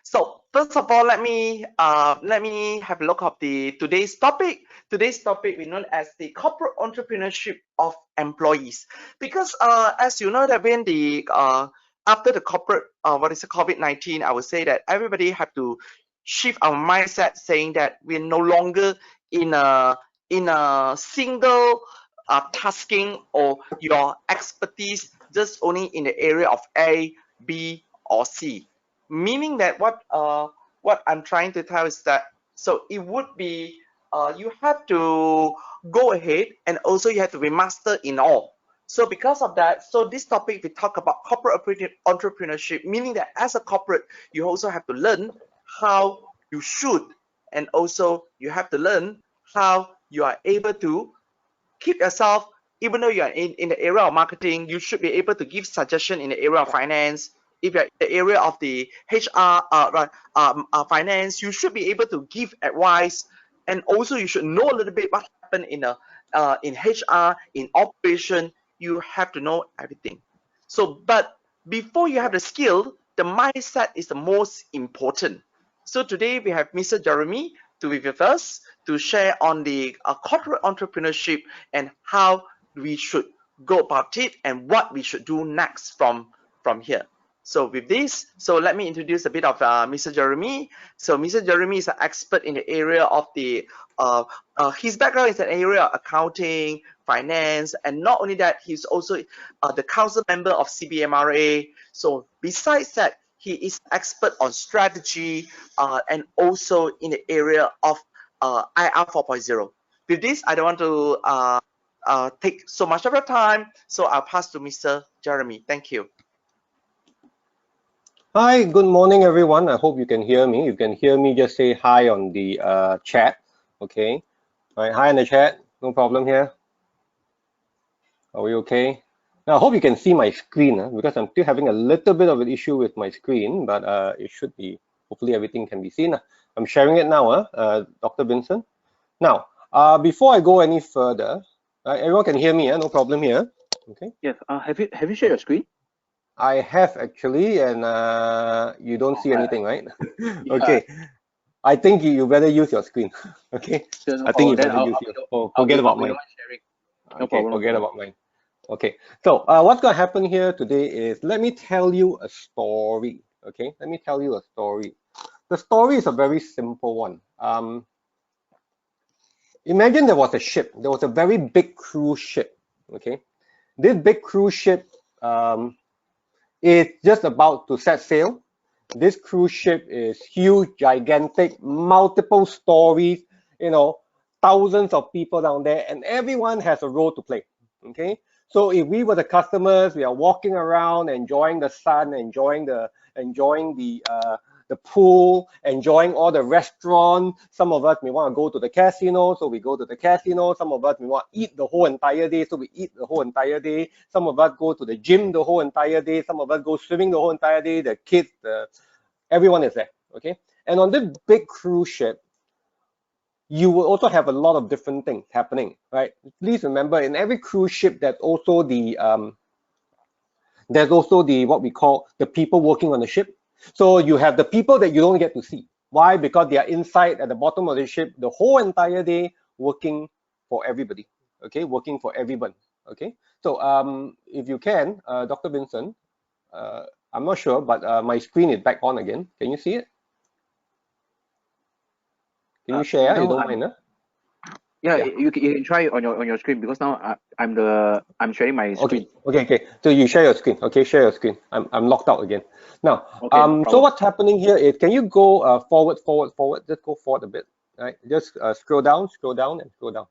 So first of all, let me have a look at the today's topic. Today's topic we known as the corporate entrepreneurship of employees. Because as you know that when the after the corporate COVID-19, I would say that everybody have to shift our mindset, saying that we're no longer in a single tasking or your expertise just only in the area of A, B, or C. Meaning that what I'm trying to tell is that so it would be you have to go ahead and also you have to be master in all. So because of that, so this topic we talk about corporate entrepreneurship, meaning that as a corporate, you also have to learn how you should, and also you have to learn how you are able to keep yourself, even though you are in the area of marketing, you should be able to give suggestion in the area of finance. If you're in the area of the HR finance, you should be able to give advice, and also you should know a little bit what happened in HR, in operation. You have to know everything. So, but before you have the skill, the mindset is the most important. So today we have Mr. Jeremy to be with us to share on the corporate entrepreneurship and how we should go about it and what we should do next from here. So with this, so let me introduce a bit of Mr. Jeremy. So Mr. Jeremy is an expert in the area of the his background is an area of accounting, finance, and not only that, he's also the council member of CBMRA. So besides that, he is expert on strategy and also in the area of IR 4.0. With this, I don't want to take so much of your time, so I'll pass to Mr. Jeremy. Thank you. Hi, good morning, everyone. I hope you can hear me. You can hear me, just say hi on the chat. Okay. All right, hi in the chat. No problem here. Are we okay? Now, I hope you can see my screen because I'm still having a little bit of an issue with my screen, but it should be, hopefully everything can be seen. I'm sharing it now, Dr. Vincent. Now, before I go any further, everyone can hear me, no problem here. Okay. Yes. Have you shared your screen? I have actually, and you don't see anything, right? Okay. I think you better use your screen. Okay. Sure, no I think you problem. better use yours. Forget about mine. No Okay, problem. forget about mine. Okay. So what's going to happen here today is let me tell you a story. Okay. Let me tell you a story. The story is a very simple one. Imagine there was a ship. There was a very big cruise ship. Okay. This big cruise ship is just about to set sail. This cruise ship is huge, gigantic, multiple stories, you know, thousands of people down there, and everyone has a role to play. Okay. So if we were the customers, we are walking around, enjoying the sun, enjoying the pool, enjoying all the restaurants. Some of us may want to go to the casino, so we go to the casino. Some of us may want to eat the whole entire day, so we eat the whole entire day. Some of us go to the gym the whole entire day. Some of us go swimming the whole entire day. The kids, everyone is there. Okay. And on this big cruise ship, you will also have a lot of different things happening, right? Please remember, in every cruise ship, there's also the what we call the people working on the ship. So you have the people that you don't get to see. Why? Because they are inside at the bottom of the ship the whole entire day working for everybody. Okay, working for everyone. Okay. So if you can, Dr. Vincent, I'm not sure, but my screen is back on again. Can you see it? Can you share? No, you don't mind, huh? Yeah, you can try it on your screen because now I'm sharing my screen. Okay. So you share your screen. Okay, share your screen. I'm locked out again. Now, okay, no so what's happening here is, can you go forward? Just go forward a bit. Right. Just scroll down, and scroll down.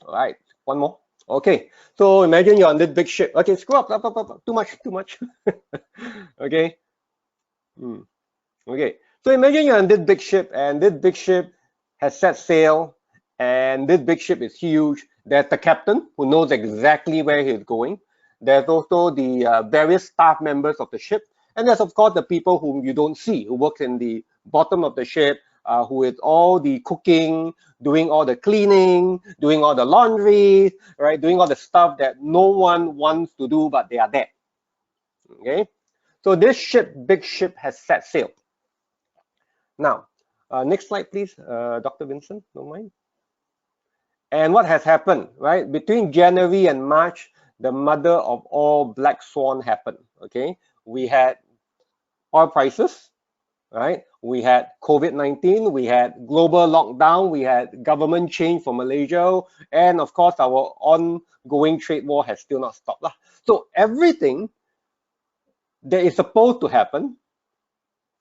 All right. One more. Okay. So imagine you're on this big ship. Okay, scroll up. Too much. Okay. Okay. So imagine you're on this big ship, and this big ship has set sail. And this big ship is huge. There's the captain who knows exactly where he's going. There's also the various staff members of the ship. And there's, of course, the people whom you don't see, who work in the bottom of the ship, who is all the cooking, doing all the cleaning, doing all the laundry, right? Doing all the stuff that no one wants to do, but they are there. Okay. So this ship, big ship, has set sail. Now, next slide, please, Dr. Vincent, don't mind. And what has happened, right? Between January and March, the mother of all black swan happened, okay? We had oil prices, right? We had COVID-19, we had global lockdown, we had government change for Malaysia, and of course, our ongoing trade war has still not stopped. So everything that is supposed to happen,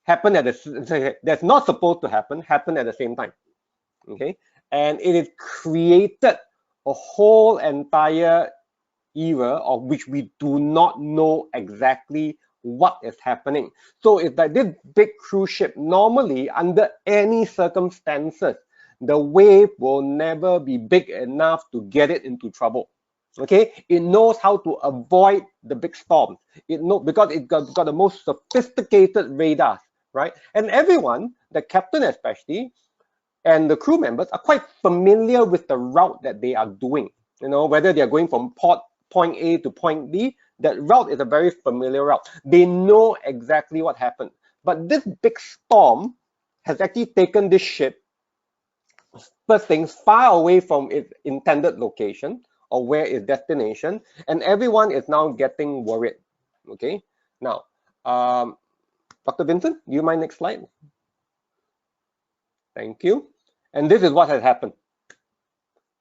that's not supposed to happen at the same time, okay? And it is created a whole entire era of which we do not know exactly what is happening. So it's like this big cruise ship, normally under any circumstances, the wave will never be big enough to get it into trouble. Okay, it knows how to avoid the big storms. It knows because it got the most sophisticated radars, right? And everyone, the captain especially, and the crew members are quite familiar with the route that they are doing. You know, whether they are going from point A to point B, that route is a very familiar route. They know exactly what happened. But this big storm has actually taken this ship, first things, far away from its intended location or where its destination, and everyone is now getting worried. Okay, now, Dr. Vincent, you mind next slide? Thank you. And this is what has happened,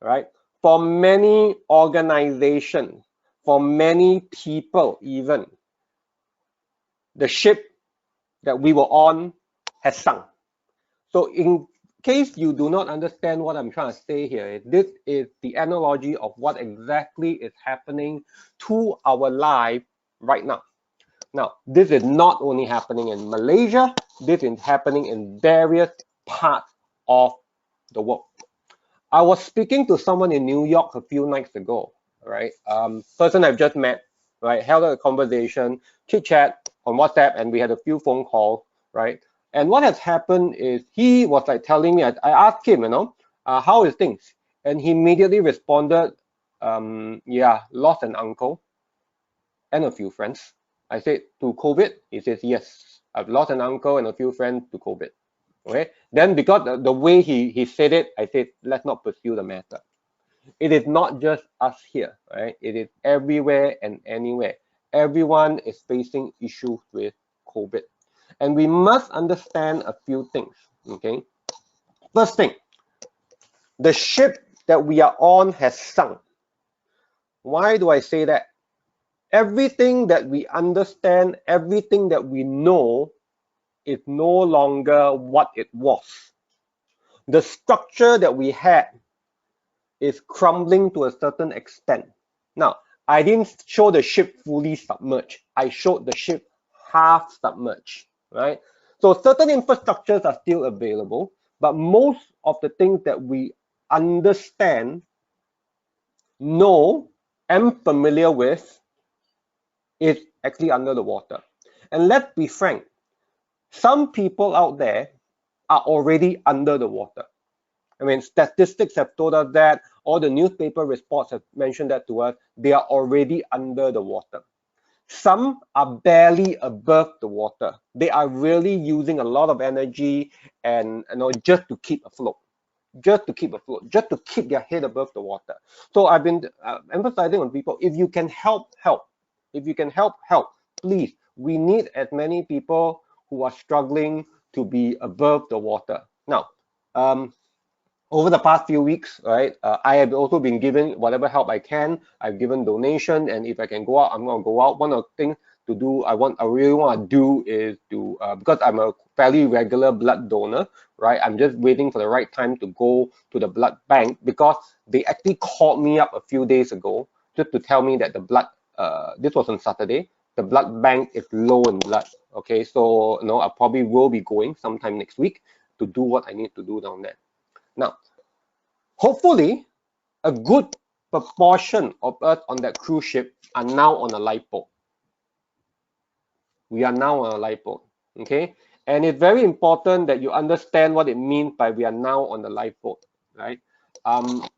right? For many organizations, for many people even, the ship that we were on has sunk. So in case you do not understand what I'm trying to say here, this is the analogy of what exactly is happening to our life right now. Now, this is not only happening in Malaysia, this is happening in various parts of the world. I was speaking to someone in New York a few nights ago, right? Person I've just met, right? Held a conversation, chit chat on WhatsApp, and we had a few phone calls, right? And what has happened is he was like telling me, I asked him, you know, how is things? And he immediately responded, yeah, lost an uncle and a few friends. I said, to COVID? He says, yes, I've lost an uncle and a few friends to COVID. Okay, then because the way he said it, I said, let's not pursue the matter. It is not just us here, right? It is everywhere and anywhere. Everyone is facing issues with COVID. And we must understand a few things, okay? First thing, the ship that we are on has sunk. Why do I say that? Everything that we understand, everything that we know is no longer what it was. The structure that we had is crumbling to a certain extent. Now, I didn't show the ship fully submerged. I showed the ship half submerged, right? So certain infrastructures are still available, but most of the things that we understand, know, and familiar with is actually under the water. And let's be frank, some people out there are already under the water. I mean, statistics have told us that, all the newspaper reports have mentioned that to us, they are already under the water. Some are barely above the water. They are really using a lot of energy and, you know, just to keep afloat. Just to keep afloat, just to keep their head above the water. So I've been emphasizing on people, if you can help, help. If you can help, help. Please, we need as many people who are struggling to be above the water. Now, over the past few weeks, right, I have also been given whatever help I can. I've given donation, and if I can go out, I'm going to go out. One of the things to do, I really want to do is to, because I'm a fairly regular blood donor, right, I'm just waiting for the right time to go to the blood bank, because they actually called me up a few days ago just to tell me that the blood, this was on Saturday, the blood bank is low in blood. Okay, so, you know, I probably will be going sometime next week to do what I need to do down there. Now, hopefully, a good proportion of us on that cruise ship are now on a lifeboat. We are now on a lifeboat, okay? And it's very important that you understand what it means by we are now on the lifeboat, right? The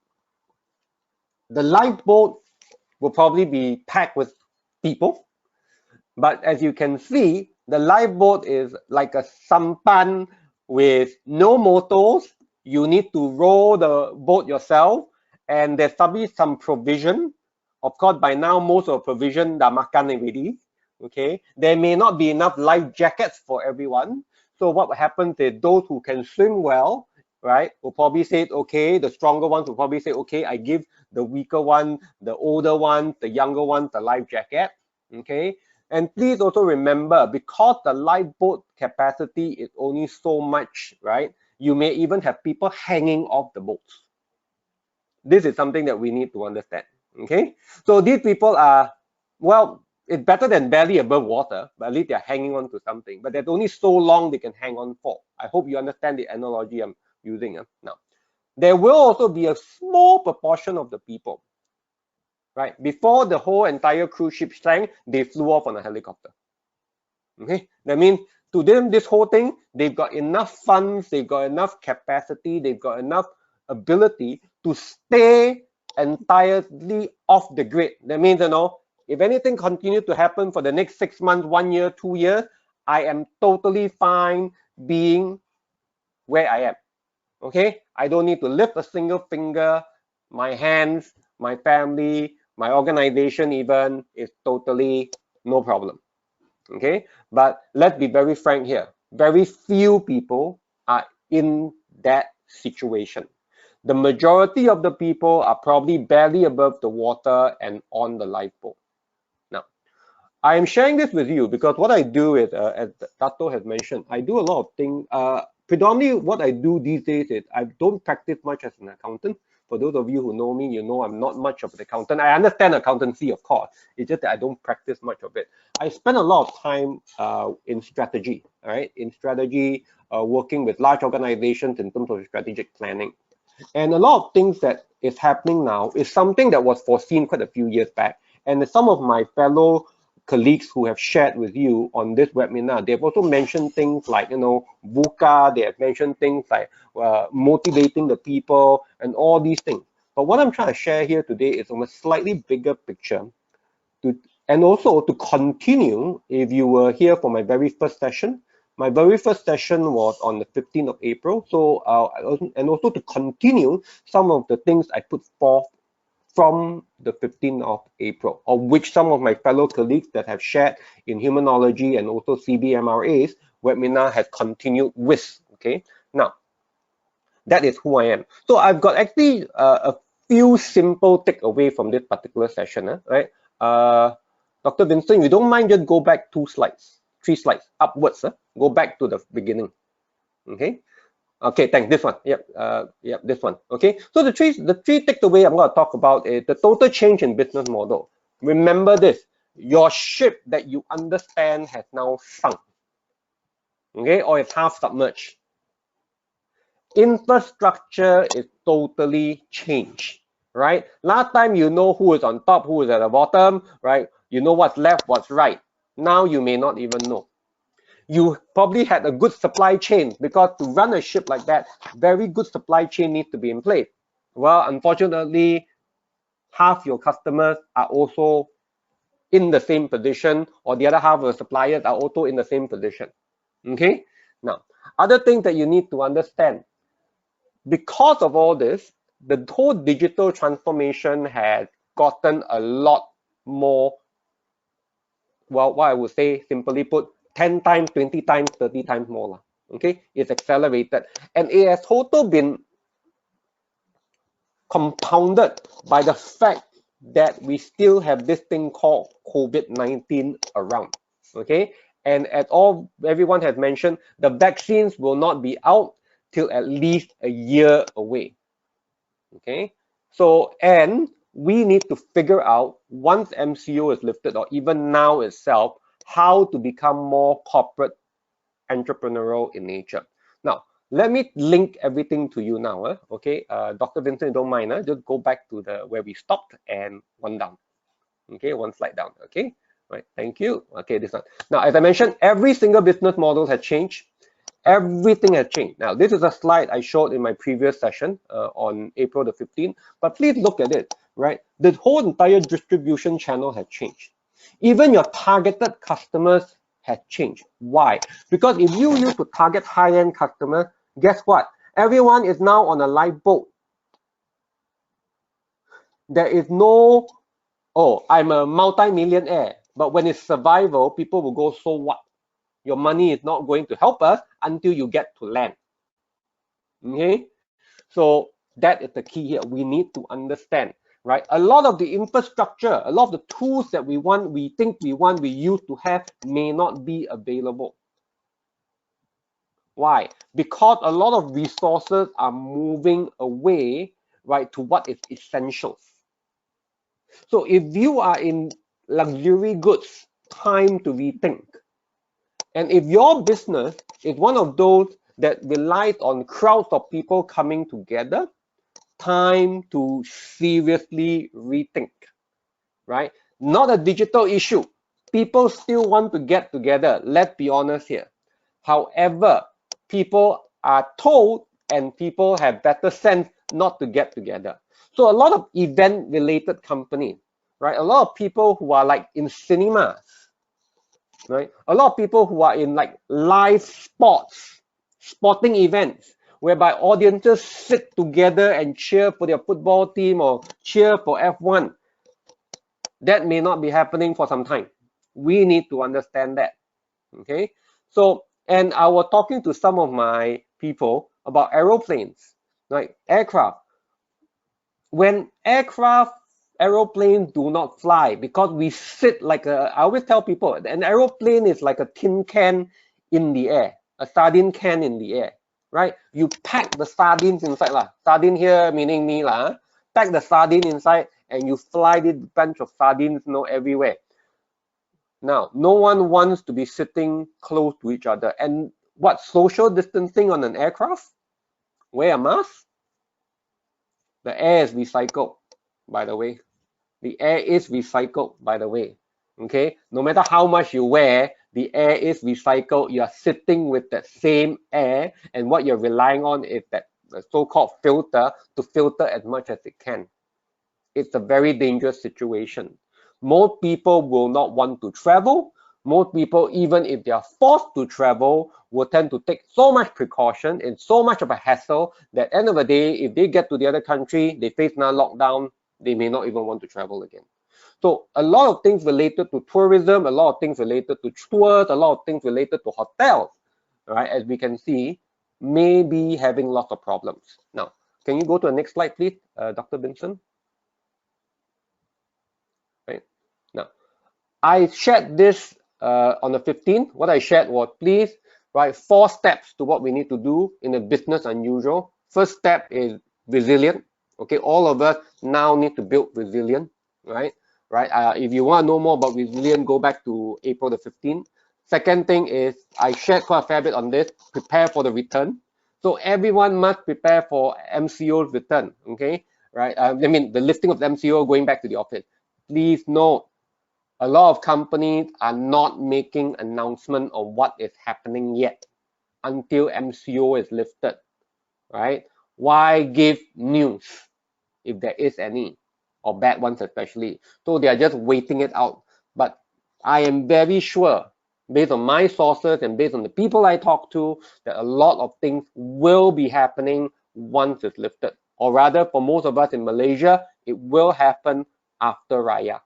lifeboat will probably be packed with people, but as you can see, the lifeboat is like a sampan with no motors. You need to row the boat yourself, and there's probably some provision. Of course, by now, most of the provision dah makan already. Okay, there may not be enough life jackets for everyone. So what happens is those who can swim well, right, will probably say, okay, the stronger ones will probably say, okay, I give the weaker one, the older one, the younger one, the life jacket. Okay, and please also remember, because the lifeboat capacity is only so much, right, you may even have people hanging off the boats. This is something that we need to understand. Okay, so these people are, well, it's better than barely above water, but at least they're hanging on to something. But there's only so long they can hang on for. I hope you understand the analogy I'm using. Now, there will also be a small proportion of the people, right? Before the whole entire cruise ship sank, they flew off on a helicopter. Okay, that means to them, this whole thing, they've got enough funds, they've got enough capacity, they've got enough ability to stay entirely off the grid. That means, if anything continues to happen for the next 6 months, 1 year, 2 years, I am totally fine being where I am. Okay, I don't need to lift a single finger. My hands, my family, my organization even is totally no problem. Okay, but let's be very frank here. Very few people are in that situation. The majority of the people are probably barely above the water and on the lifeboat. Now, I am sharing this with you because what I do is, as Dato has mentioned, I do a lot of things. Predominantly, what I do these days is I don't practice much as an accountant. For those of you who know me, you know I'm not much of an accountant. I understand accountancy, of course. It's just that I don't practice much of it. I spend a lot of time in strategy, all right? In strategy, working with large organizations in terms of strategic planning. And a lot of things that is happening now is something that was foreseen quite a few years back. And some of my fellow colleagues who have shared with you on this webinar, they've also mentioned things like, VUCA, they have mentioned things like motivating the people and all these things. But what I'm trying to share here today is on a slightly bigger picture, and also to continue, if you were here for my very first session, my very first session was on the 15th of April. So, and also to continue some of the things I put forth from the 15th of April, of which some of my fellow colleagues that have shared in Humanology and also CBMRA's webinar has continued with. Okay, now that is who I am. So I've got actually a few simple takeaway from this particular session, right? Dr. Vincent, you don't mind just go back 2 slides, 3 slides upwards, go back to the beginning. Okay. Okay, thanks. This one. Yep, this one. Okay. So the three takeaway I'm going to talk about is the total change in business model. Remember this, your ship that you understand has now sunk. Okay, or it's half submerged. Infrastructure is totally changed, right? Last time you know who is on top, who is at the bottom, right? You know what's left, what's right. Now you may not even know. You probably had a good supply chain, because to run a ship like that, very good supply chain needs to be in place. Well, unfortunately, half your customers are also in the same position, or the other half of the suppliers are also in the same position. Okay? Now, other things that you need to understand, because of all this, the whole digital transformation has gotten a lot more, well, what I would say, simply put, 10 times, 20 times, 30 times more. Okay, it's accelerated, and it has also been compounded by the fact that we still have this thing called COVID-19 around. Okay, and everyone has mentioned, the vaccines will not be out till at least a year away. Okay, so, and we need to figure out, once MCO is lifted, or even now itself, how to become more corporate entrepreneurial in nature. Now, let me link everything to you now. Okay, Dr. Vincent, don't mind, just go back to where we stopped and one down. Okay, 1 slide down. Okay, right, thank you. Okay, this one. Now, as I mentioned, every single business model has changed. Everything has changed. Now, this is a slide I showed in my previous session on April the 15th, but please look at it, right? The whole entire distribution channel has changed. Even your targeted customers has changed. Why? Because if you used to target high-end customers, guess what? Everyone is now on a lifeboat. There is no, oh, I'm a multi-millionaire. But when it's survival, people will go, so what? Your money is not going to help us until you get to land. Okay? So that is the key here. We need to understand, right? A lot of the infrastructure, a lot of the tools that we want, we think we want, we used to have may not be available. Why? Because a lot of resources are moving away, right, to what is essentials. So if you are in luxury goods, time to rethink. And if your business is one of those that relies on crowds of people coming together, time to seriously rethink, right? Not a digital issue. People still want to get together. Let's be honest here. However, people are told and people have better sense not to get together. So a lot of event-related companies, right? A lot of people who are like in cinemas, right? A lot of people who are in like live sporting events, whereby audiences sit together and cheer for their football team or cheer for F1. That may not be happening for some time. We need to understand that. Okay. So, and I was talking to some of my people about aeroplanes, right? Aircraft. When aeroplanes do not fly because we sit like a, I always tell people, an aeroplane is like a tin can in the air, a sardine can in the air, right? You pack the sardines inside lah. Sardine here meaning me lah. Pack the sardine inside and you fly this bunch of sardines, you know, everywhere. Now, no one wants to be sitting close to each other. And what, social distancing on an aircraft? Wear a mask? The air is recycled, by the way. The air is recycled, by the way. Okay, no matter how much you wear, the air is recycled. You are sitting with that same air, and what you're relying on is that so-called filter to filter as much as it can. It's a very dangerous situation. Most people will not want to travel. Most people, even if they are forced to travel, will tend to take so much precaution and so much of a hassle that at the end of the day, if they get to the other country, they face another lockdown, they may not even want to travel again. So a lot of things related to tourism, a lot of things related to tours, a lot of things related to hotels, right, as we can see, may be having lots of problems. Now, can you go to the next slide, please, Dr. Benson? Right. Now, I shared this on the 15th. What I shared was, please, right, 4 steps to what we need to do in a business unusual. First step is resilient. Okay, all of us now need to build resilience, right? If you want to know more about resilience, go back to April the 15th. Second thing is, I shared quite a fair bit on this, prepare for the return. So everyone must prepare for MCO's return, okay? Right, I mean, the lifting of the MCO going back to the office. Please note, a lot of companies are not making announcement on what is happening yet until MCO is lifted, right? Why give news if there is any, or bad ones especially? So they are just waiting it out. But I am very sure, based on my sources and based on the people I talk to, that a lot of things will be happening once it's lifted. Or rather, for most of us in Malaysia, it will happen after Raya.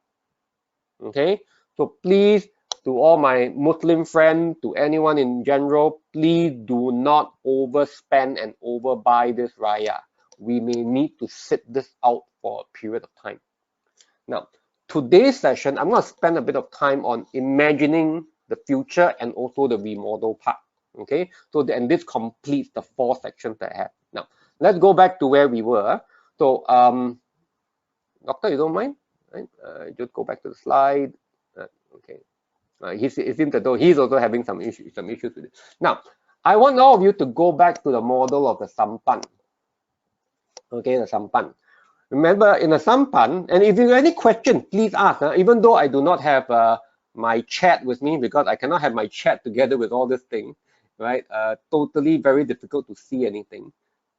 Okay, so please, to all my Muslim friends, to anyone in general, please do not overspend and overbuy this Raya. We may need to sit this out for a period of time. Now, today's session, I'm going to spend a bit of time on imagining the future and also the remodel part. Okay, so and this completes the 4 sections that I have. Now, let's go back to where we were. So, Doctor, you don't mind? Right? Just go back to the slide. Okay. It seems as though he's also having some issues with it. Now, I want all of you to go back to the model of the sampan. Okay, the sampan. Remember, in the sampan, and if you have any questions, please ask. Even though I do not have my chat with me, because I cannot have my chat together with all this thing, right? Totally very difficult to see anything.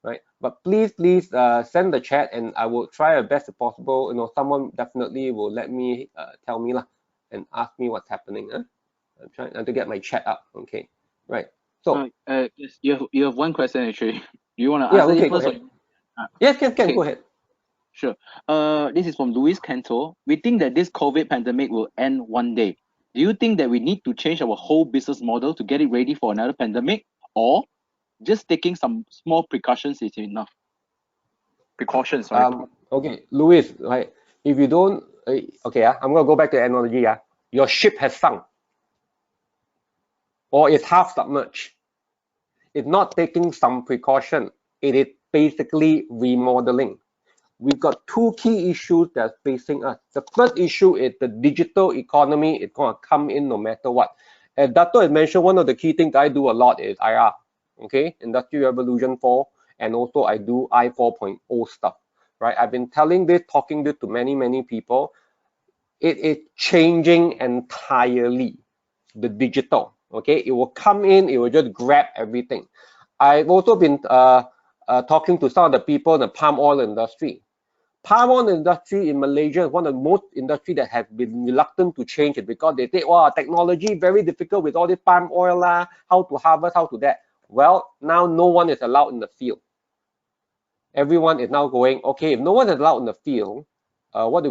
Right, but please send the chat, and I will try our best if possible. You know, someone definitely will let me tell me lah, and ask me what's happening. I'm trying to get my chat up. Okay, right. So yes, you have one question actually. Do you want to yeah, answer okay, it go first? ahead. Yes, can Okay. go ahead. Sure. This is from Luis Cantor. We think that this COVID pandemic will end one day. Do you think that we need to change our whole business model to get it ready for another pandemic, or just taking some small precautions is enough? Precautions, sorry. Okay, Louis, right? If you don't, okay, I'm gonna go back to the analogy. Your ship has sunk, or it's half submerged. It's not taking some precaution. It is basically remodeling. We've got two key issues that's facing us. The first issue is the digital economy. It's gonna come in no matter what. As Dato had mentioned, one of the key things I do a lot is IR, okay, Industry Revolution 4, and also I do I 4.0 stuff, right? I've been talking this to many people. It is changing entirely, the digital, okay? It will come in, it will just grab everything. I've also been talking to some of the people in the palm oil industry. Palm oil industry in Malaysia is one of the most industry that have been reluctant to change it because they say, wow, technology very difficult with all this palm oil, how to harvest, how to that. Well, now no one is allowed in the field. Everyone is now going, okay, if no one is allowed in the field, what do?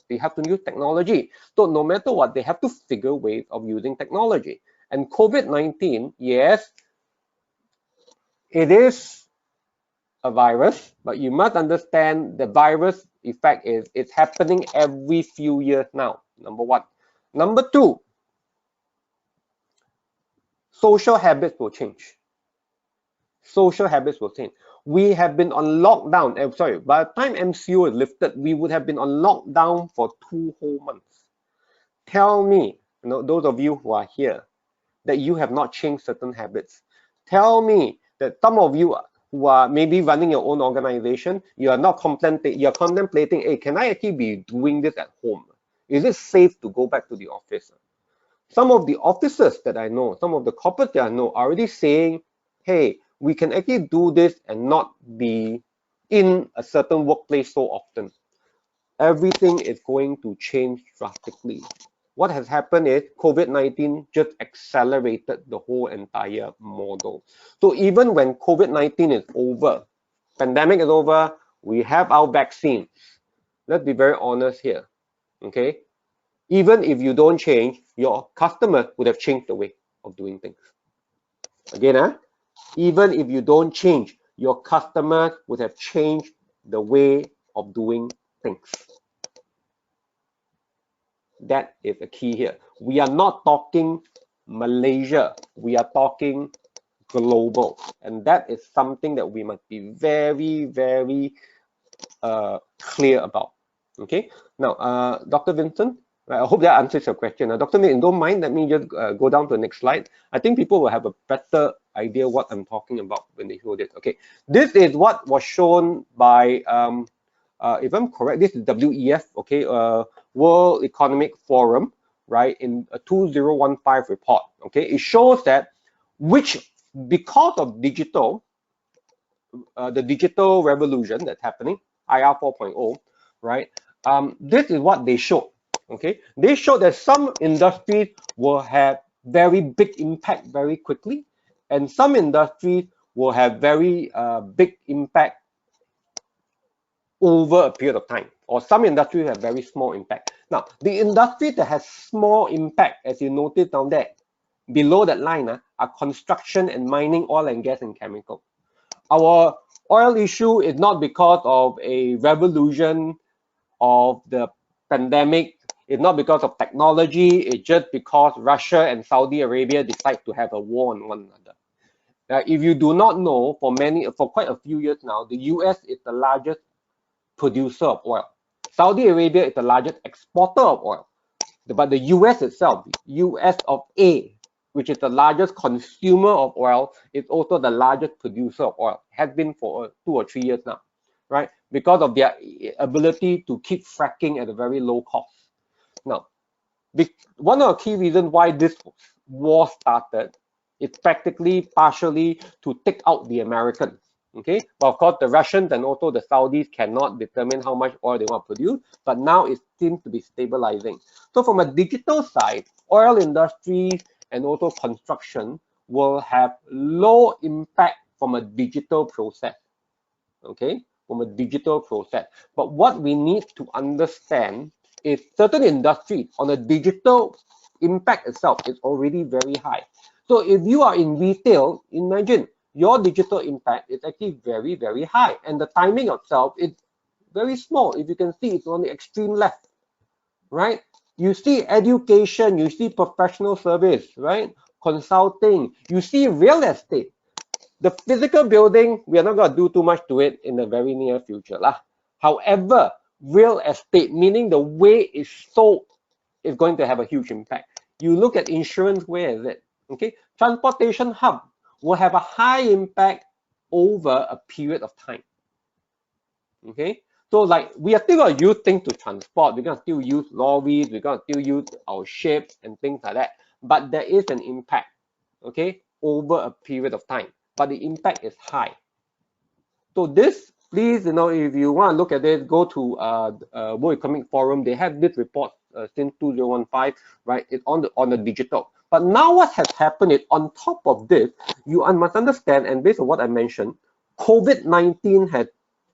They have to use technology. So no matter what, they have to figure ways of using technology. And COVID-19, yes, it is a virus, but you must understand the virus effect is it's happening every few years now, number one. Number two, social habits will change. Social habits will change. We have been on lockdown. Sorry, by the time MCO is lifted, we would have been on lockdown for 2 whole months. Tell me, those of you who are here, that you have not changed certain habits. Tell me that some of you who are maybe running your own organization, you are not you're contemplating, hey, can I actually be doing this at home? Is it safe to go back to the office? Some of the officers that I know, some of the corporates that I know are already saying, hey, we can actually do this and not be in a certain workplace so often. Everything is going to change drastically. What has happened is COVID-19 just accelerated the whole entire model. So even when COVID-19 is over, pandemic is over, we have our vaccine. Let's be very honest here, okay? Even if you don't change, your customer would have changed the way of doing things. Again, even if you don't change, your customers would have changed the way of doing things. That is the key here. We are not talking Malaysia. We are talking global. And that is something that we must be very clear about. Okay. Now, Dr. Vincent, I hope that answers your question. Dr. Vincent, don't mind, let me just go down to the next slide. I think people will have a better idea what I'm talking about when they show this. Okay. This is what was shown by, if I'm correct, this is WEF, okay, World Economic Forum, right, in a 2015 report. Okay, it shows that because of digital, the digital revolution that's happening, IR 4.0, right? This is what they showed. Okay, they showed that some industries will have very big impact very quickly, and some industries will have very big impact over a period of time, or some industries have very small impact. Now, the industry that has small impact, as you notice down there, below that line, are construction and mining, oil and gas and chemical. Our oil issue is not because of a revolution of the pandemic. It's not because of technology. It's just because Russia and Saudi Arabia decide to have a war on one another. If you do not know, for quite a few years now, the US is the largest producer of oil. Saudi Arabia is the largest exporter of oil. But the US itself, US of A, which is the largest consumer of oil, is also the largest producer of oil. Has been for 2 or 3 years now, right? Because of their ability to keep fracking at a very low cost. Now, one of the key reasons why this war started is practically partially to take out the Americans. Okay, but of course the Russians and also the Saudis cannot determine how much oil they want to produce, but now it seems to be stabilizing. So from a digital side, oil industries and also construction will have low impact from a digital process. Okay, from a digital process. But what we need to understand is certain industries on a digital impact itself is already very high. So if you are in retail, imagine your digital impact is actually very, very high. And the timing itself is very small. If you can see, it's on the extreme left, right? You see education, you see professional service, right? Consulting, you see real estate. The physical building, we are not going to do too much to it in the very near future. However, real estate, meaning the way it's sold, is going to have a huge impact. You look at insurance, where is it? Okay, transportation hub will have a high impact over a period of time. Okay, so like we are still going to use things to transport. We're going to still use lorries. We're going to still use our ships and things like that. But there is an impact, okay, over a period of time. But the impact is high. So this, please, if you want to look at it, go to World Economic Forum. They have this report since 2015, right? It's on the digital. But now what has happened is, on top of this, you must understand, and based on what I mentioned, COVID-19 has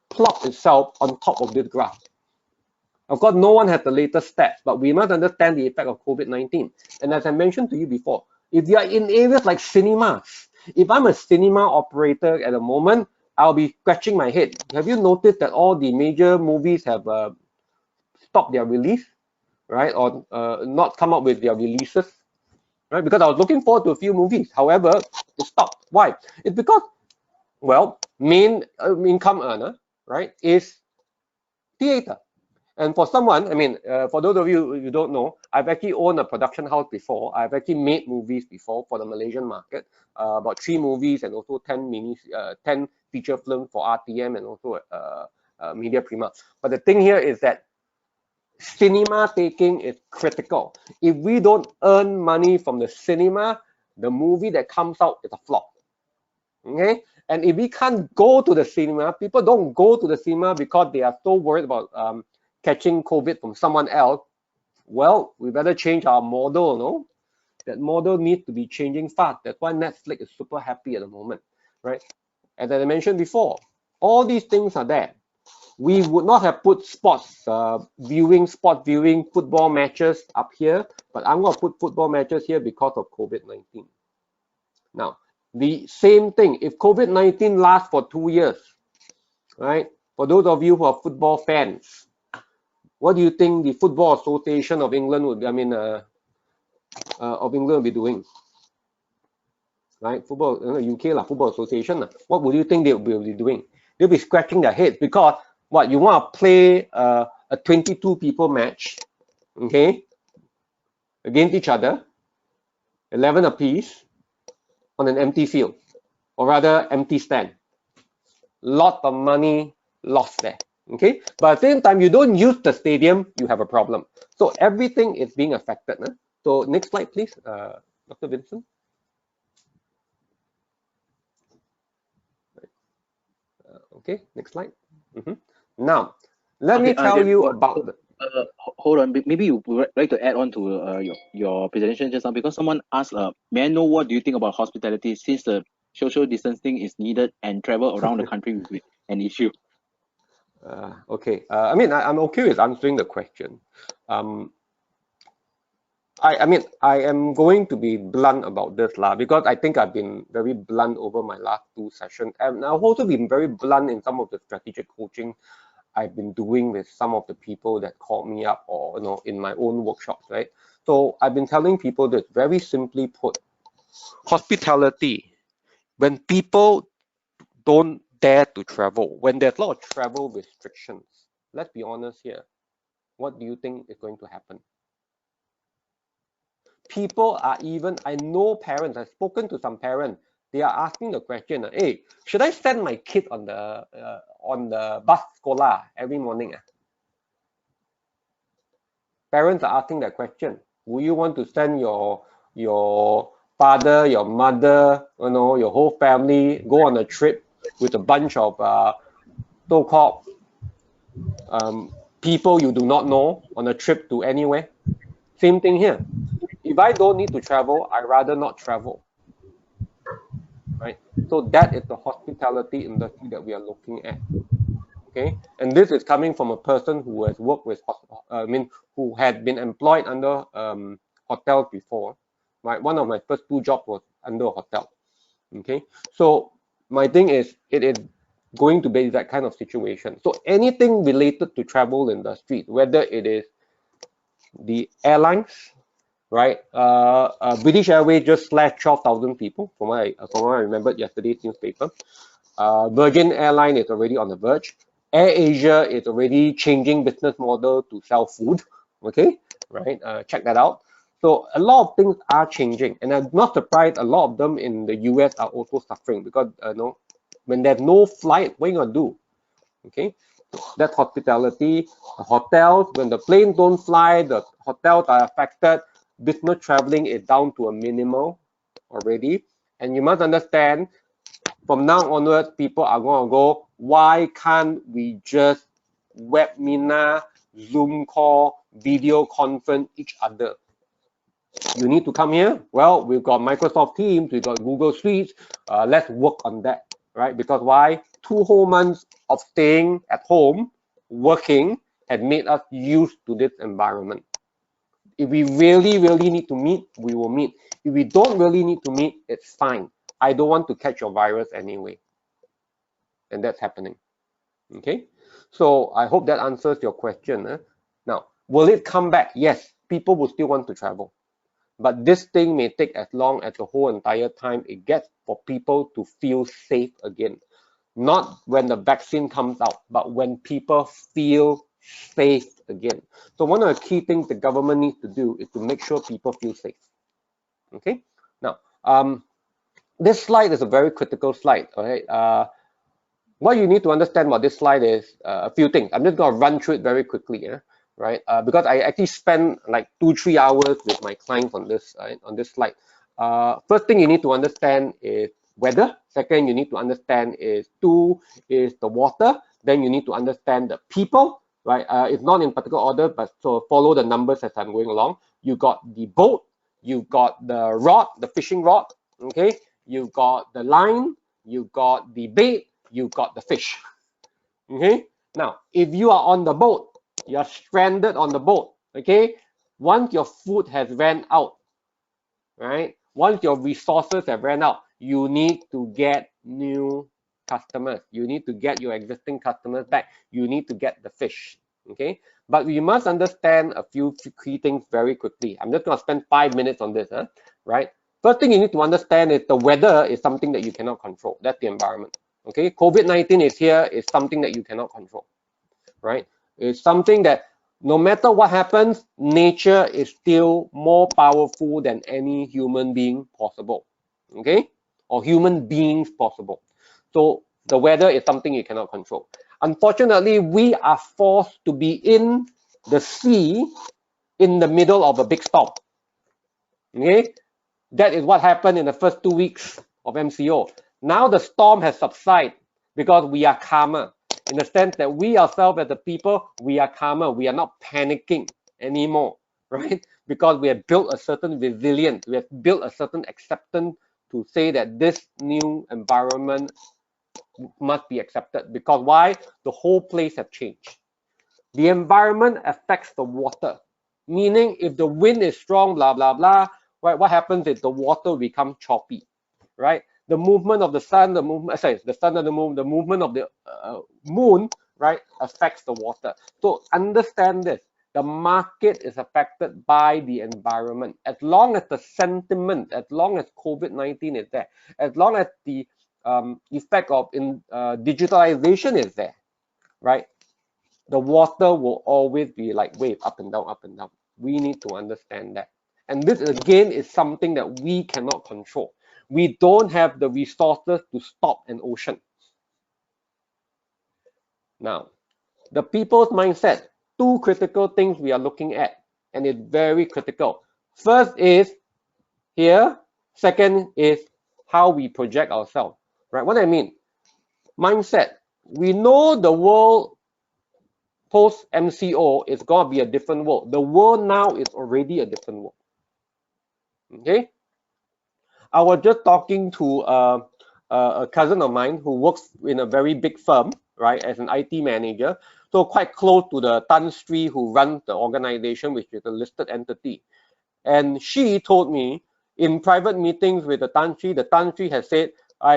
plopped itself on top of this graph. Of course, no one has the latest stats, but we must understand the effect of COVID-19. And as I mentioned to you before, if you are in areas like cinemas, if I'm a cinema operator at the moment, I'll be scratching my head. Have you noticed that all the major movies have stopped their release, right? Or not come up with their releases, right? Because I was looking forward to a few movies. However, it stopped. Why? It's because, well, main income earner, right, is theater. And for someone, I mean, for those of you who don't know, I've actually owned a production house before. I've actually made movies before for the Malaysian market, about 3 movies and also 10 feature films for RTM and also Media Prima. But the thing here is that cinema taking is critical. If we don't earn money from the cinema, the movie that comes out is a flop. Okay? And if we can't go to the cinema, people don't go to the cinema because they are so worried about catching COVID from someone else. Well, we better change our model, no? That model needs to be changing fast. That's why Netflix is super happy at the moment, right? As I mentioned before, all these things are there. We would not have put sport viewing, football matches up here, but I'm going to put football matches here because of COVID-19. Now, the same thing, if COVID-19 lasts for 2 years, right? For those of you who are football fans, what do you think the Football Association of England would, of England will be doing? Right, football, UK Football Association. What would you think they will be doing? They'll be scratching their heads because what, you want to play a 22 people match, okay, against each other, 11 apiece, on an empty field, or rather empty stand. Lot of money lost there. Okay, but at the same time, you don't use the stadium, you have a problem. So everything is being affected. So next slide, please, Dr. Vincent. Okay, next slide. Now, let me tell you about hold on, maybe you would like to add on to your presentation just now, because someone asked, may I know what do you think about hospitality, since the social distancing is needed and travel around the country with an issue? Okay, I'm okay with answering the question. I am going to be blunt about this because I think I've been very blunt over my last 2 sessions, and I've also been very blunt in some of the strategic coaching I've been doing with some of the people that called me up, or in my own workshops, right? So I've been telling people that, very simply put, hospitality, when people don't dare to travel, when there's a lot of travel restrictions, let's be honest here, what do you think is going to happen? People are I know parents, I've spoken to some parents, they are asking the question, hey, should I send my kid on the bus sekolah every morning? Parents are asking that question. Will you want to send your father, your mother, your whole family go on a trip with a bunch of so-called people you do not know on a trip to anywhere. Same thing here. If I don't need to travel, I'd rather not travel, right? So that is the hospitality industry that we are looking at. Okay, and this is coming from a person who has worked with, who had been employed under hotels before, right? One of my first 2 jobs was under a hotel. Okay, so my thing is, it is going to be that kind of situation. So anything related to travel industry, whether it is the airlines, right? British Airways just slashed 12,000 people, from what I remembered yesterday's newspaper. Virgin Airline is already on the verge. Air Asia is already changing business model to sell food. Okay, right? Check that out. So a lot of things are changing, and I'm not surprised. A lot of them in the US are also suffering because when there's no flight, what are you gonna do? Okay, that's hospitality. The hotels, when the planes don't fly, the hotels are affected. Business traveling is down to a minimal already, and you must understand, from now onwards, people are going to go, why can't we just webinar, Zoom call, video conference each other? You need to come here? Well, we've got Microsoft Teams, we've got Google Suites. Let's work on that, right? Because why? 2 whole months of staying at home, working, had made us used to this environment. If we really, really need to meet, we will meet. If we don't really need to meet, it's fine. I don't want to catch your virus anyway. And that's happening. Okay, so I hope that answers your question. Now, will it come back? Yes, people will still want to travel, but this thing may take as long as the whole entire time it gets for people to feel safe again. Not when the vaccine comes out, but when people feel safe again. So one of the key things the government needs to do is to make sure people feel safe. Okay, now this slide is a very critical slide. All right. What you need to understand about this slide is a few things. I'm just going to run through it very quickly, right? Because I actually spend like 2-3 hours with my clients on this slide. First thing you need to understand is weather. Second, you need to understand is the water. Then you need to understand the people, right? It's not in particular order, but so follow the numbers as I'm going along. You got the boat, you got the rod, the fishing rod, okay? You got the line, you got the bait, you got the fish. Okay, now if you are on the boat, you're stranded on the boat. Okay, once your food has ran out, right, once your resources have ran out, you need to get new customers. You need to get your existing customers back. You need to get the fish. Okay, but we must understand a few key things very quickly. I'm just going to spend 5 minutes on this, right? First thing you need to understand is the weather is something that you cannot control. That's the environment. Okay, COVID-19 is here, is something that you cannot control, right? It's something that no matter what happens, nature is still more powerful than any human being possible, okay? Or human beings possible. So the weather is something you cannot control. Unfortunately, we are forced to be in the sea in the middle of a big storm, okay? That is what happened in the first 2 weeks of MCO. Now the storm has subsided because we are calmer, in the sense that we ourselves as the people, we are calmer. We are not panicking anymore, right? Because we have built a certain resilience. We have built a certain acceptance to say that this new environment must be accepted. Because why? The whole place has changed. The environment affects the water, meaning if the wind is strong, blah, blah, blah, right? What happens is the water becomes choppy, right? The movement of the sun, the movement of the moon, right, affects the water. So understand this. The market is affected by the environment. As long as the sentiment, as long as COVID-19 is there, as long as the effect of digitalization is there, right, the water will always be like wave, up and down, up and down. We need to understand that. And this again is something that we cannot control. We don't have the resources to stop an ocean. Now, the people's mindset, 2 critical things we are looking at, and it's very critical. First is here, second is how we project ourselves, right? What I mean, mindset. We know the world post MCO is going to be a different world. The world now is already a different world. Okay. I was just talking to a cousin of mine who works in a very big firm, right, as an IT manager. So quite close to the Tan Sri who runs the organization, which is a listed entity. And she told me in private meetings with the Tan Sri has said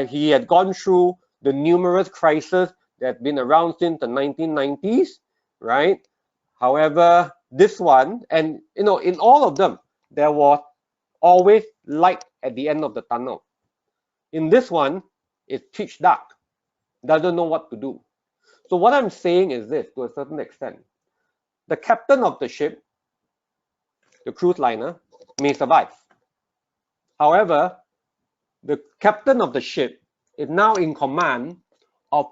he had gone through the numerous crises that have been around since the 1990s, right? However, this one, and in all of them, there was always light at the end of the tunnel. In this one, it's pitch dark, doesn't know what to do. So what I'm saying is this, to a certain extent, the captain of the ship, the cruise liner, may survive. However, the captain of the ship is now in command of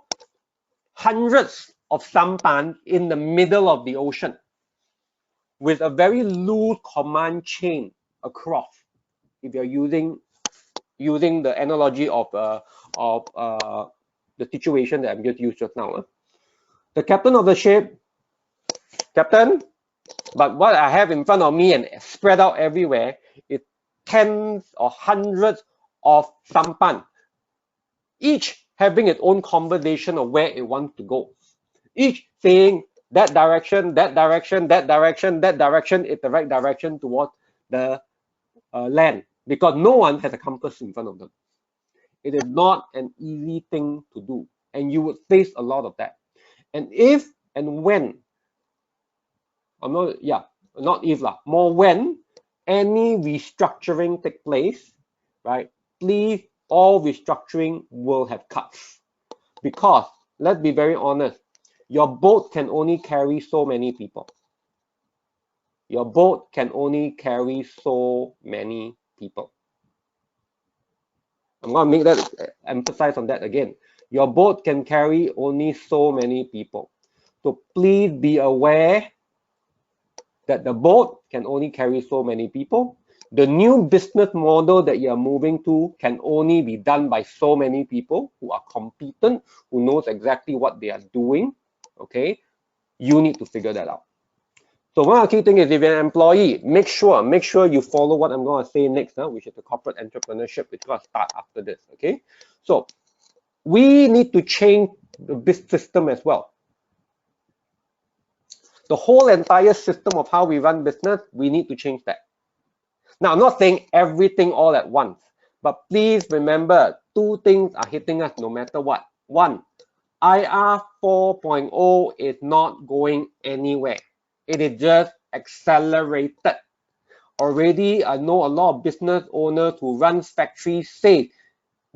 hundreds of sampans in the middle of the ocean with a very loose command chain across. If you're using the analogy of the situation that I'm just used just now. The captain of the ship, captain, but what I have in front of me and spread out everywhere is tens or hundreds of sampan, each having its own conversation of where it wants to go, each saying that direction, that direction, that direction, that direction is the right direction towards the land, because no one has a compass in front of them. It is not an easy thing to do, and you would face a lot of that. And if and when, more when any restructuring take place, right? Please, all restructuring will have cuts, because let's be very honest, your boat can only carry so many people. Your boat can only carry so many people. I'm going to make that emphasize on that again. Your boat can carry only so many people. So please be aware that the boat can only carry so many people. The new business model that you're moving to can only be done by so many people who are competent, who knows exactly what they are doing. Okay, you need to figure that out. So one of the key things is, if you're an employee, make sure you follow what I'm going to say next, which is the corporate entrepreneurship, which is going to start after this. Okay, so we need to change the business system as well. The whole entire system of how we run business, we need to change that. Now, I'm not saying everything all at once, but please remember, two things are hitting us no matter what. One, IR 4.0 is not going anywhere. It is just accelerated. Already, I know a lot of business owners who run factories say,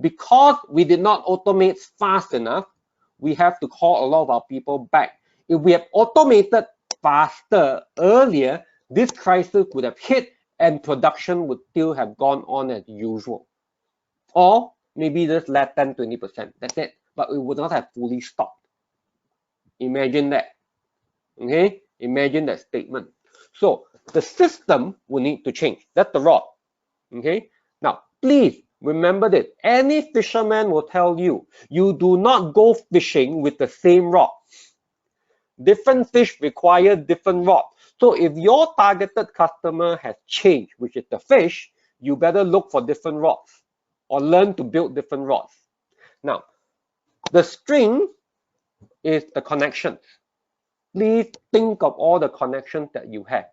because we did not automate fast enough, we have to call a lot of our people back. If we have automated faster earlier, this crisis would have hit and production would still have gone on as usual. Or maybe just less than 20%. That's it. But it would not have fully stopped. Imagine that. Okay? Imagine that statement. So the system will need to change. That's the rod. Okay? Now, please remember that any fisherman will tell you, you do not go fishing with the same rod. Different fish require different rods. So if your targeted customer has changed, which is the fish, you better look for different rods or learn to build different rods. Now, the string is the connections. Please think of all the connections that you have.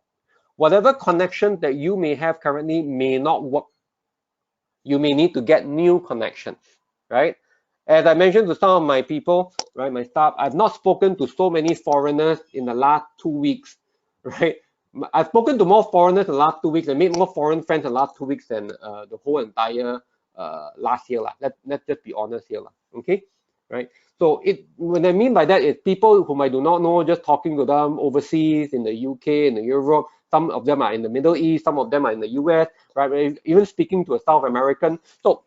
Whatever connections that you may have currently may not work. You may need to get new connections, right? As I mentioned to some of my people, right, my staff, I've not spoken to so many foreigners in the last 2 weeks, right? I've spoken to more foreigners in the last 2 weeks and made more foreign friends in the last 2 weeks than the whole entire last year. Let's just be honest here, okay? Right? So what I mean by that is people whom I do not know, just talking to them overseas, in the UK, in the Europe. Some of them are in the Middle East, some of them are in the US, right? Even speaking to a South American. So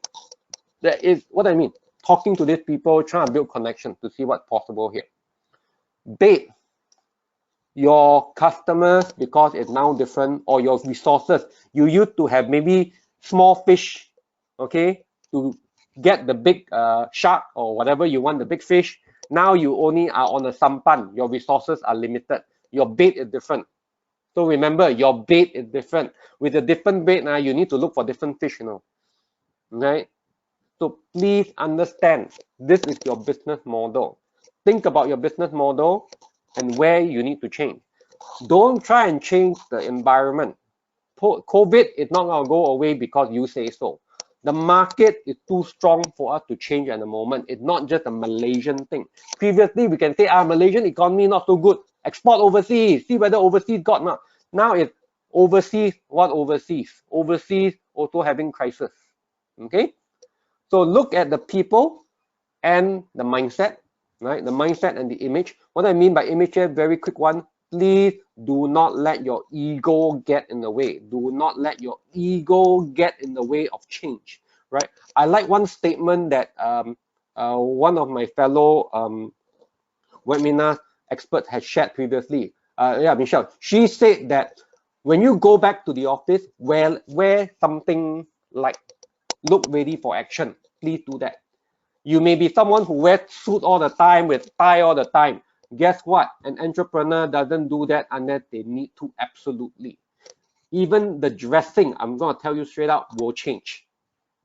that is what I mean. Talking to these people, trying to build connections to see what's possible here. Bait your customers because it's now different, or your resources. You used to have maybe small fish, okay, to get the big shark or whatever you want, the big fish. Now you only are on a sampan. Your resources are limited. Your bait is different. So remember, your bait is different. With a different bait, now you need to look for different fish, right? So please understand, this is your business model. Think about your business model and where you need to change. Don't try and change the environment. COVID is not going to go away because you say so. The market is too strong for us to change at the moment. It's not just a Malaysian thing. Previously, we can say, Malaysian economy not so good. Export overseas. See whether overseas got not. Now it's overseas. What overseas? Overseas also having crisis. Okay? So look at the people and the mindset, right? The mindset and the image. What I mean by image here, very quick one. Please do not let your ego get in the way. Do not let your ego get in the way of change, right? I like one statement that one of my fellow webinar experts has shared previously. Yeah, Michelle. She said that when you go back to the office, wear something like look ready for action. Please do that. You may be someone who wears suit all the time with tie all the time. Guess what? An entrepreneur doesn't do that unless they need to, absolutely. Even the dressing, I'm going to tell you straight out, will change.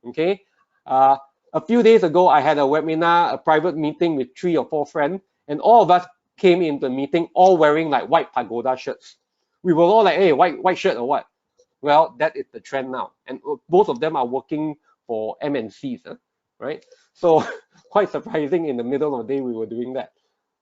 Okay? A few days ago, I had a webinar, a private meeting with 3 or 4 friends, and all of us came into the meeting all wearing like white pagoda shirts. We were all like, hey, white shirt or what? Well, that is the trend now. And both of them are working for MNCs, right? So quite surprising, in the middle of the day we were doing that,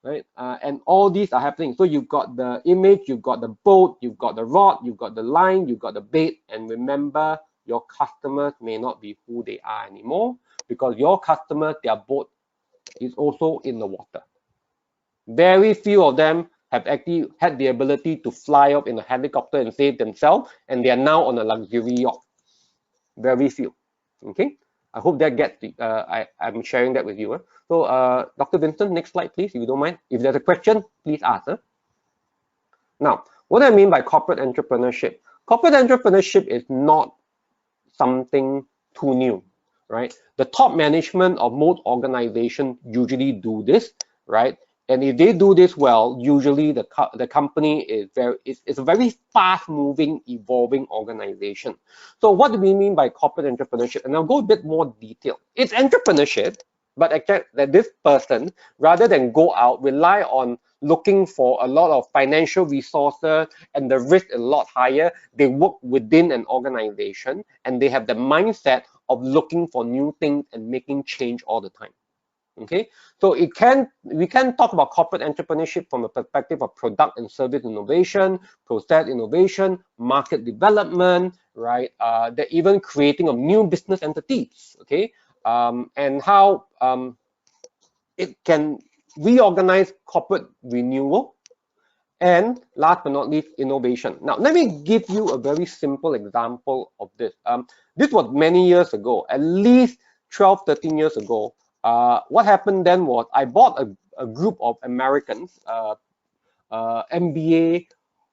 right? And all these are happening. So you've got the image, you've got the boat, you've got the rod, you've got the line, you've got the bait. And remember, your customers may not be who they are anymore, because your customers, their boat is also in the water. Very few of them have actually had the ability to fly up in a helicopter and save themselves, and they are now on a luxury yacht. Very few. Okay. I hope that gets the, I'm sharing that with you. So Dr. Vincent, next slide, please, if you don't mind. If there's a question, please ask. Now, what I mean by corporate entrepreneurship? Corporate entrepreneurship is not something too new, right? The top management of most organizations usually do this, right? And if they do this well, usually the company is it's a very fast-moving, evolving organization. So what do we mean by corporate entrepreneurship? And I'll go a bit more detail. It's entrepreneurship, but except that this person, rather than go out, rely on looking for a lot of financial resources and the risk is a lot higher. They work within an organization and they have the mindset of looking for new things and making change all the time. Okay, so we can talk about corporate entrepreneurship from a perspective of product and service innovation, process innovation, market development, right? They're even creating of new business entities, okay? And how it can reorganize corporate renewal, and last but not least, innovation. Now, let me give you a very simple example of this. This was many years ago, at least 12, 13 years ago. What happened then was I bought a group of Americans, MBA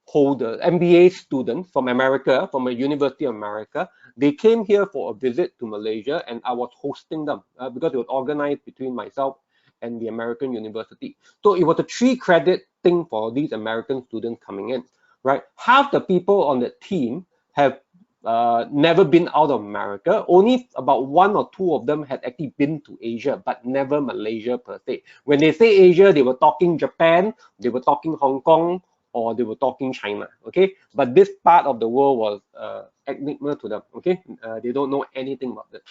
holders, MBA students from America, from a University of America. They came here for a visit to Malaysia, and I was hosting them because it was organized between myself and the American University. So it was a 3-credit thing for these American students coming in, right? Half the people on the team have never been out of America. Only about 1 or 2 of them had actually been to Asia, but never Malaysia per se. When they say Asia, they were talking Japan, they were talking Hong Kong, or they were talking China, okay? But this part of the world was enigma to them, okay? They don't know anything about it.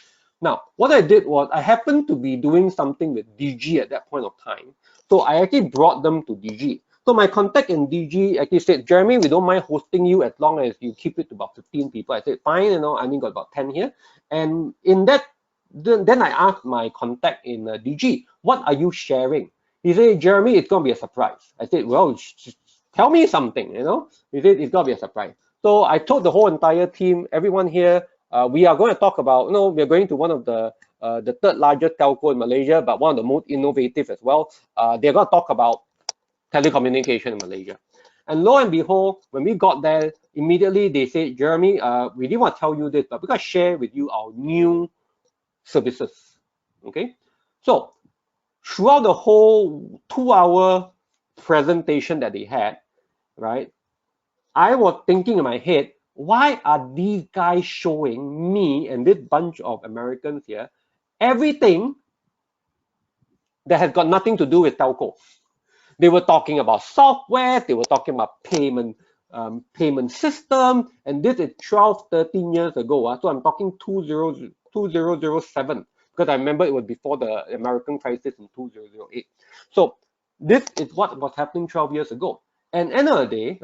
Now, what I did was I happened to be doing something with DG at that point of time. So I actually brought them to DG. So my contact in DG actually said, Jeremy, we don't mind hosting you as long as you keep it to about 15 people. I said, fine, I only got about 10 here. And in that, then I asked my contact in DG, what are you sharing? He said, Jeremy, it's going to be a surprise. I said, well, tell me something, He said, it's going to be a surprise. So I told the whole entire team, everyone here, we are going to talk about, we're going to one of the 3rd largest telco in Malaysia, but one of the most innovative as well. They're going to talk about telecommunication in Malaysia. And lo and behold, when we got there, immediately they said, Jeremy, we didn't want to tell you this, but we're going to share with you our new services. Okay, so throughout the whole 2-hour presentation that they had, right, I was thinking in my head, why are these guys showing me and this bunch of Americans here everything that has got nothing to do with telco? They were talking about software, they were talking about payment system, and this is 12, 13 years ago. So I'm talking 2007, because I remember it was before the American crisis in 2008. So this is what was happening 12 years ago. And end of the day,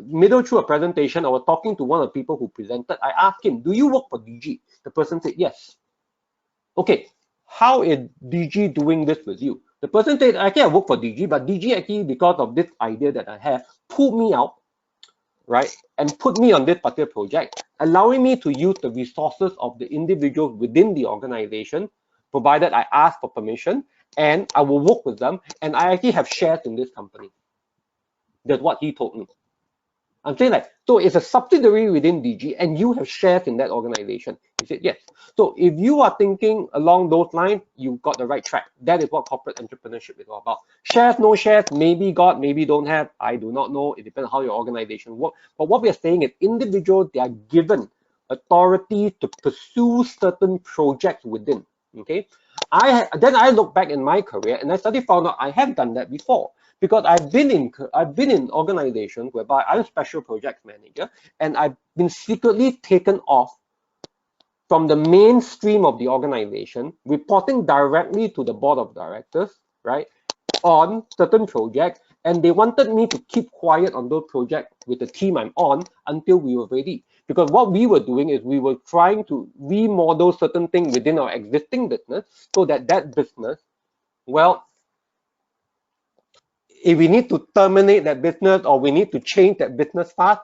middle through a presentation, I was talking to one of the people who presented. I asked him, do you work for DG? The person said, yes. Okay, how is DG doing this with you? The person said, actually, I work for DG, but DG actually, because of this idea that I have, pulled me out, right, and put me on this particular project, allowing me to use the resources of the individuals within the organization, provided I ask for permission, and I will work with them, and I actually have shares in this company. That's what he told me. I'm saying like, so it's a subsidiary within DG and you have shares in that organization. He said, yes. So if you are thinking along those lines, you've got the right track. That is what corporate entrepreneurship is all about. Shares, no shares, maybe got, maybe don't have. I do not know. It depends on how your organization works. But what we are saying is individuals, they are given authority to pursue certain projects within. Okay. Then I look back in my career and I suddenly found out I have done that before. Because I've been in organizations whereby I'm special projects manager and I've been secretly taken off from the mainstream of the organization, reporting directly to the board of directors, right, on certain projects, and they wanted me to keep quiet on those projects with the team I'm on until we were ready. Because what we were doing is we were trying to remodel certain things within our existing business so that that business, well, if we need to terminate that business or we need to change that business fast,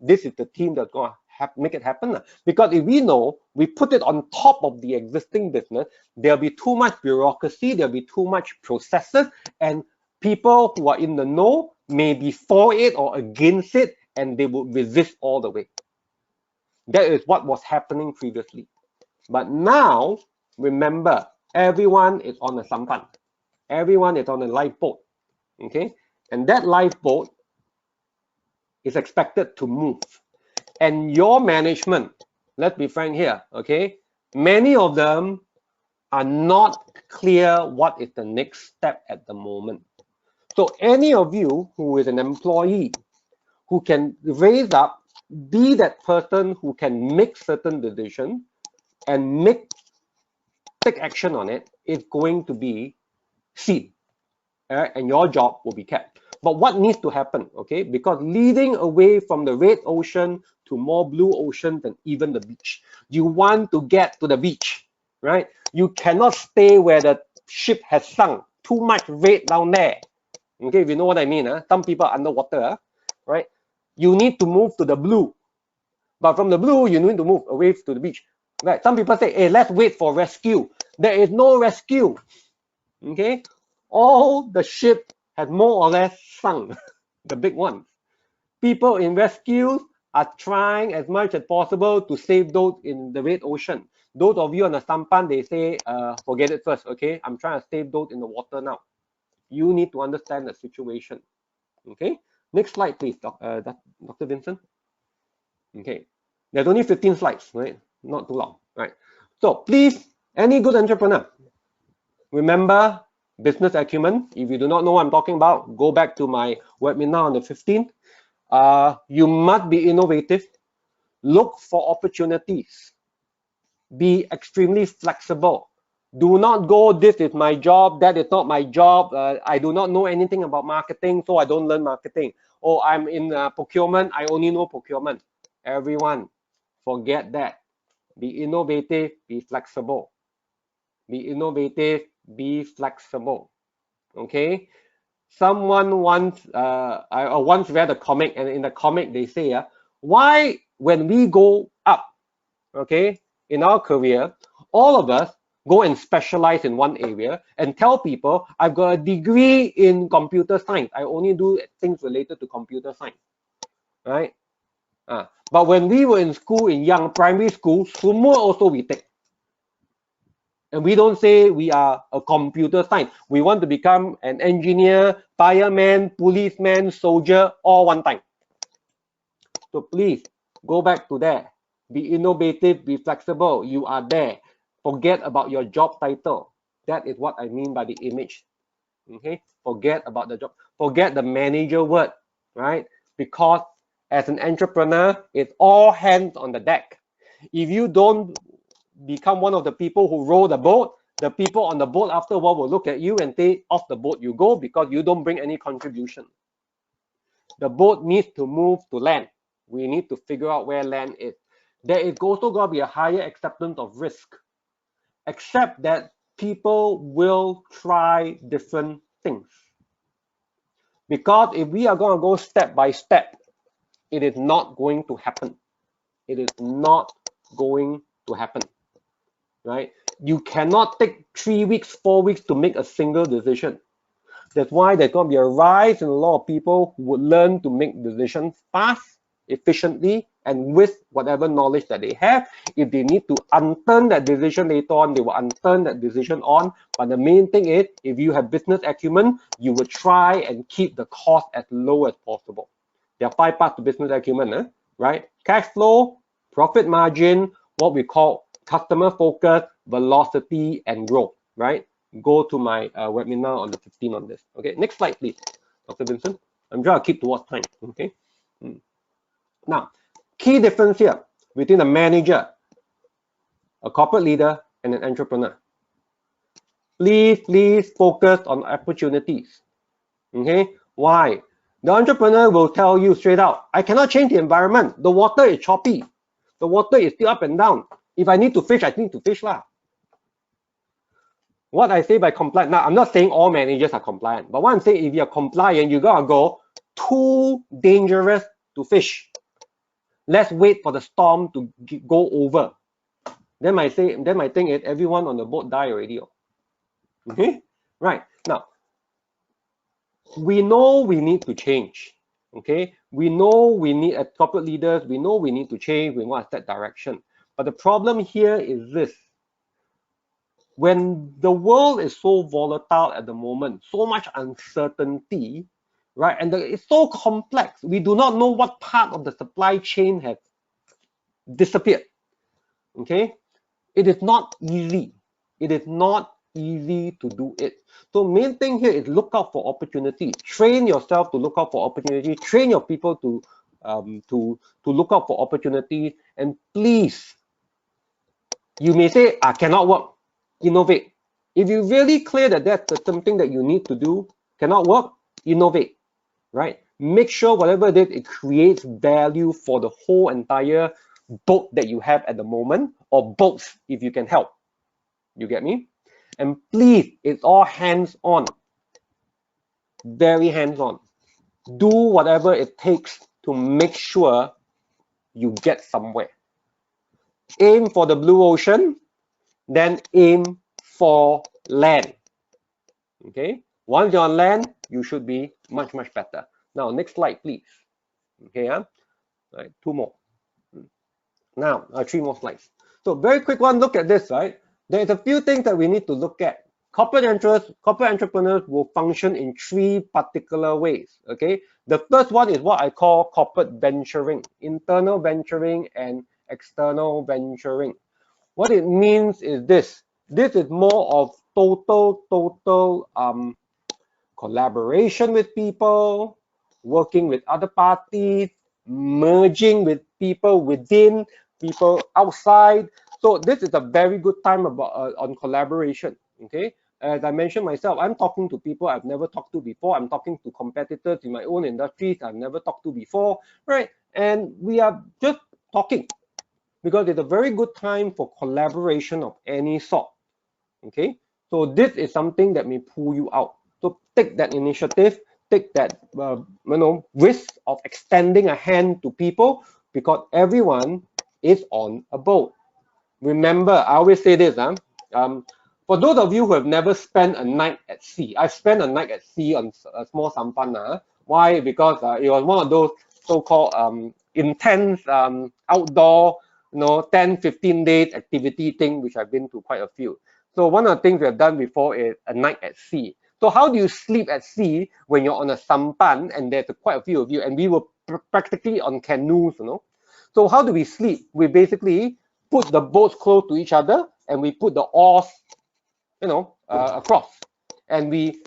this is the team that's going to make it happen. Because if we know we put it on top of the existing business, there'll be too much bureaucracy, there'll be too much processes, and people who are in the know may be for it or against it, and they would resist all the way. That is what was happening previously. But now, remember, everyone is on a sampan. Everyone is on a lifeboat. Okay, and that lifeboat is expected to move, and your management, let's be frank here, okay, many of them are not clear what is the next step at the moment. So any of you who is an employee who can raise up, be that person who can make certain decisions and take action on it, is going to be seen, and your job will be kept. But what needs to happen, okay? Because leading away from the red ocean to more blue ocean than even the beach. You want to get to the beach, right? You cannot stay where the ship has sunk. Too much red down there. Okay, if you know what I mean. Some people are underwater, right? You need to move to the blue. But from the blue, you need to move away to the beach. Right? Some people say, hey, let's wait for rescue. There is no rescue. Okay? All the ship has more or less sunk, the big ones. People in rescue are trying as much as possible to save those in the red ocean. Those of you on the sampan, they say, forget it first, okay? I'm trying to save those in the water now. You need to understand the situation, okay? Next slide, please, Dr. Vincent. Okay, there's only 15 slides, right? Not too long, right? So please, any good entrepreneur, remember business acumen. If you do not know what I'm talking about, go back to my webinar on the 15th. You must be innovative. Look for opportunities. Be extremely flexible. Do not go, this is my job, that is not my job. I do not know anything about marketing, so I don't learn marketing. Or I'm in procurement, I only know procurement. Everyone, forget that. Be innovative, be flexible. Be innovative, be flexible. Okay? Someone once, I once read a comic, and in the comic they say, why when we go up, okay, in our career, all of us go and specialize in one area and tell people, I've got a degree in computer science. I only do things related to computer science, right? But when we were in school, in young primary school, sumo also we take. And we don't say we are a computer science. We want to become an engineer, fireman, policeman, soldier, all one time. So please go back to that. Be innovative, be flexible. You are there. Forget about your job title. That is what I mean by the image. Okay, forget about the job. Forget the manager word, right? Because as an entrepreneur, it's all hands on the deck. If you don't become one of the people who row the boat, the people on the boat after a while will look at you and say, off the boat you go, because you don't bring any contribution. The boat needs to move to land. We need to figure out where land is. There is also going to be a higher acceptance of risk. Accept that people will try different things. Because if we are going to go step by step, it is not going to happen. It is not going to happen, right? You cannot take 3 weeks, 4 weeks to make a single decision. That's why there's going to be a rise in a lot of people who would learn to make decisions fast, efficiently, and with whatever knowledge that they have. If they need to unturn that decision later on, they will unturn that decision on. But the main thing is, if you have business acumen, you will try and keep the cost as low as possible. There are 5 parts to business acumen, right? Cash flow, profit margin, what we call customer focus, velocity, and growth, right? Go to my webinar on the 15th on this. Okay, next slide, please, Dr. Vincent. I'm trying to keep towards time. Okay. Now, key difference here between a manager, a corporate leader, and an entrepreneur. Please focus on opportunities. Okay, why? The entrepreneur will tell you straight out, I cannot change the environment. The water is choppy. The water is still up and down. If I need to fish, I need to fish lah. What I say by compliant, now I'm not saying all managers are compliant, but what I'm saying, if you're compliant, you gotta go too dangerous to fish. Let's wait for the storm to go over. Then my thing is, everyone on the boat die already. Okay, right now we know we need to change. Okay, we know we need, as corporate leaders, we know we need to change. We want to set direction. But the problem here is this. When the world is so volatile at the moment, so much uncertainty, right? And it's so complex. We do not know what part of the supply chain has disappeared. Okay, it is not easy. It is not easy to do it. So main thing here is look out for opportunities. Train yourself to look out for opportunities. Train your people to look out for opportunities. And please, you may say, I cannot work. Innovate. If you really clear that that's something that you need to do, cannot work, innovate, right? Make sure whatever it is, it creates value for the whole entire boat that you have at the moment, or boats if you can help. You get me? And please, it's all hands-on, very hands-on. Do whatever it takes to make sure you get somewhere. Aim for the blue ocean, then aim for land. Okay, once you're on land, you should be much better. Now, next slide, please. Okay, all right, 2 more. Now, 3 more slides. So, very quick one. Look at this, right? There's a few things that we need to look at. Corporate entrepreneurs will function in 3 particular ways. Okay, the first one is what I call corporate venturing, internal venturing and external venturing. What it means is this. This is more of total collaboration with people, working with other parties, merging with people within, people outside. So this is a very good time on collaboration. Okay, as I mentioned myself, I'm talking to people I've never talked to before. I'm talking to competitors in my own industries I've never talked to before, right? And we are just talking, because it's a very good time for collaboration of any sort. Okay, so this is something that may pull you out. So take that initiative, take that risk of extending a hand to people, because everyone is on a boat. Remember, I always say this, for those of you who have never spent a night at sea, I've spent a night at sea on a small sampan. Why? Because it was one of those so-called intense outdoor 10-15 days activity thing, which I've been to quite a few. So one of the things we have done before is a night at sea. So how do you sleep at sea when you're on a sampan and there's quite a few of you, and we were practically on canoes, you know? So how do we sleep? We basically put the boats close to each other and we put the oars, you know, across, and we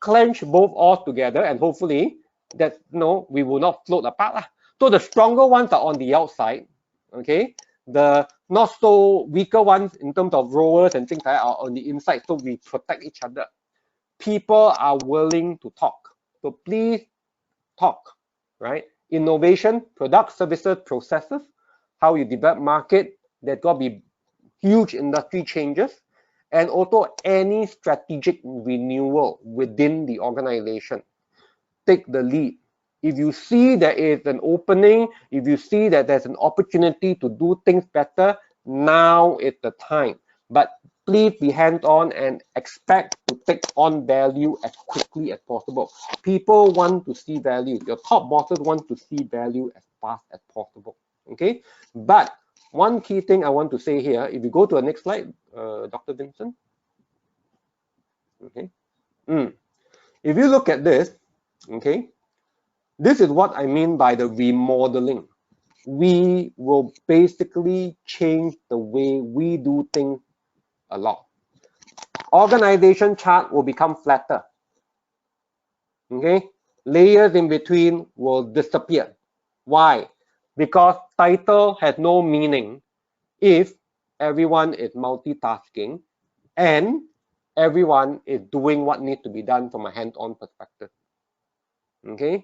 clench both oars together, and hopefully that, you know, we will not float apart lah. So the stronger ones are on the outside, okay? The not so weaker ones in terms of rowers and things like that are on the inside, so we protect each other. People are willing to talk, so please talk, right? Innovation, products, services, processes, how you develop market, there's got to be huge industry changes, and also any strategic renewal within the organization. Take the lead. If you see there is an opening, if you see that there's an opportunity to do things better, now is the time. But please be hands-on and expect to take on value as quickly as possible. People want to see value. Your top bosses want to see value as fast as possible. Okay? But one key thing I want to say here, if you go to the next slide, Dr. Vincent. Okay. If you look at this, okay, this is what I mean by the remodeling. We will basically change the way we do things a lot. Organization chart will become flatter. Okay, layers in between will disappear. Why? Because title has no meaning if everyone is multitasking and everyone is doing what needs to be done from a hands-on perspective. Okay,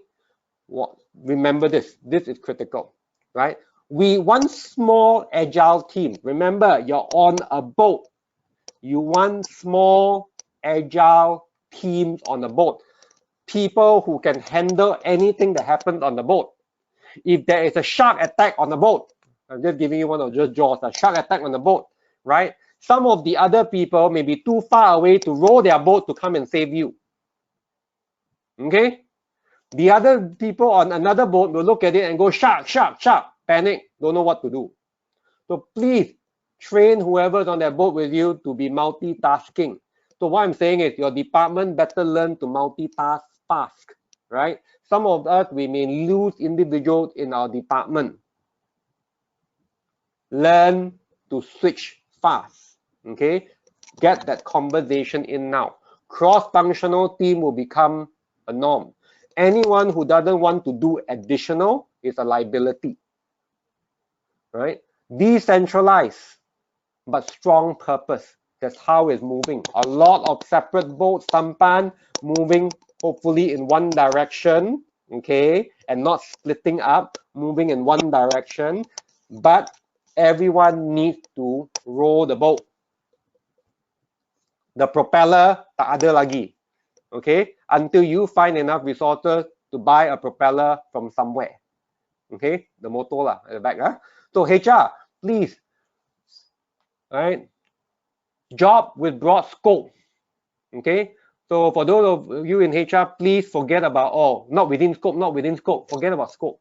remember this is critical, right? We want small agile team. Remember, you're on a boat. You want small agile teams on the boat, people who can handle anything that happens on the boat. If there is a shark attack on the boat, I'm just giving you one of just jaws, a shark attack on the boat, right? Some of the other people may be too far away to row their boat to come and save you. Okay? The other people on another boat will look at it and go, shark, shark, shark, panic, don't know what to do. So please train whoever's on that boat with you to be multitasking. So what I'm saying is your department better learn to multitask fast, right? Some of us, we may lose individuals in our department. Learn to switch fast, okay? Get that conversation in now. Cross-functional team will become a norm. Anyone who doesn't want to do additional is a liability, right? Decentralized, but strong purpose. That's how it's moving. A lot of separate boats, sampan, moving hopefully in one direction, okay, and not splitting up, moving in one direction, but everyone needs to row the boat. The propeller tak ada lagi, okay, until you find enough resources to buy a propeller from somewhere, okay, the motor lah at the back. So HR, please, right, job with broad scope, okay. So for those of you in HR, please forget about, oh, not within scope, not within scope. Forget about scope.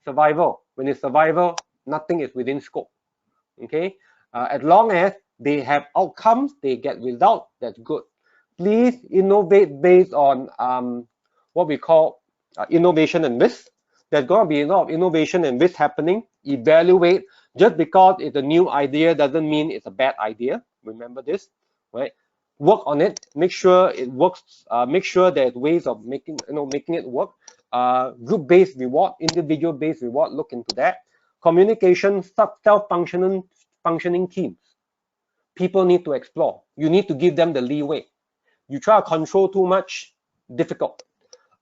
Survival. When it's survival, nothing is within scope. Okay. As long as they have outcomes, they get results, that's good. Please innovate based on what we call innovation and risk. There's going to be a lot of innovation and risk happening. Evaluate. Just because it's a new idea doesn't mean it's a bad idea. Remember this, right? Work on it. Make sure it works. Make sure there's ways of making it work. Group-based reward, individual-based reward. Look into that. Communication, self-functioning teams. People need to explore. You need to give them the leeway. You try to control too much, difficult.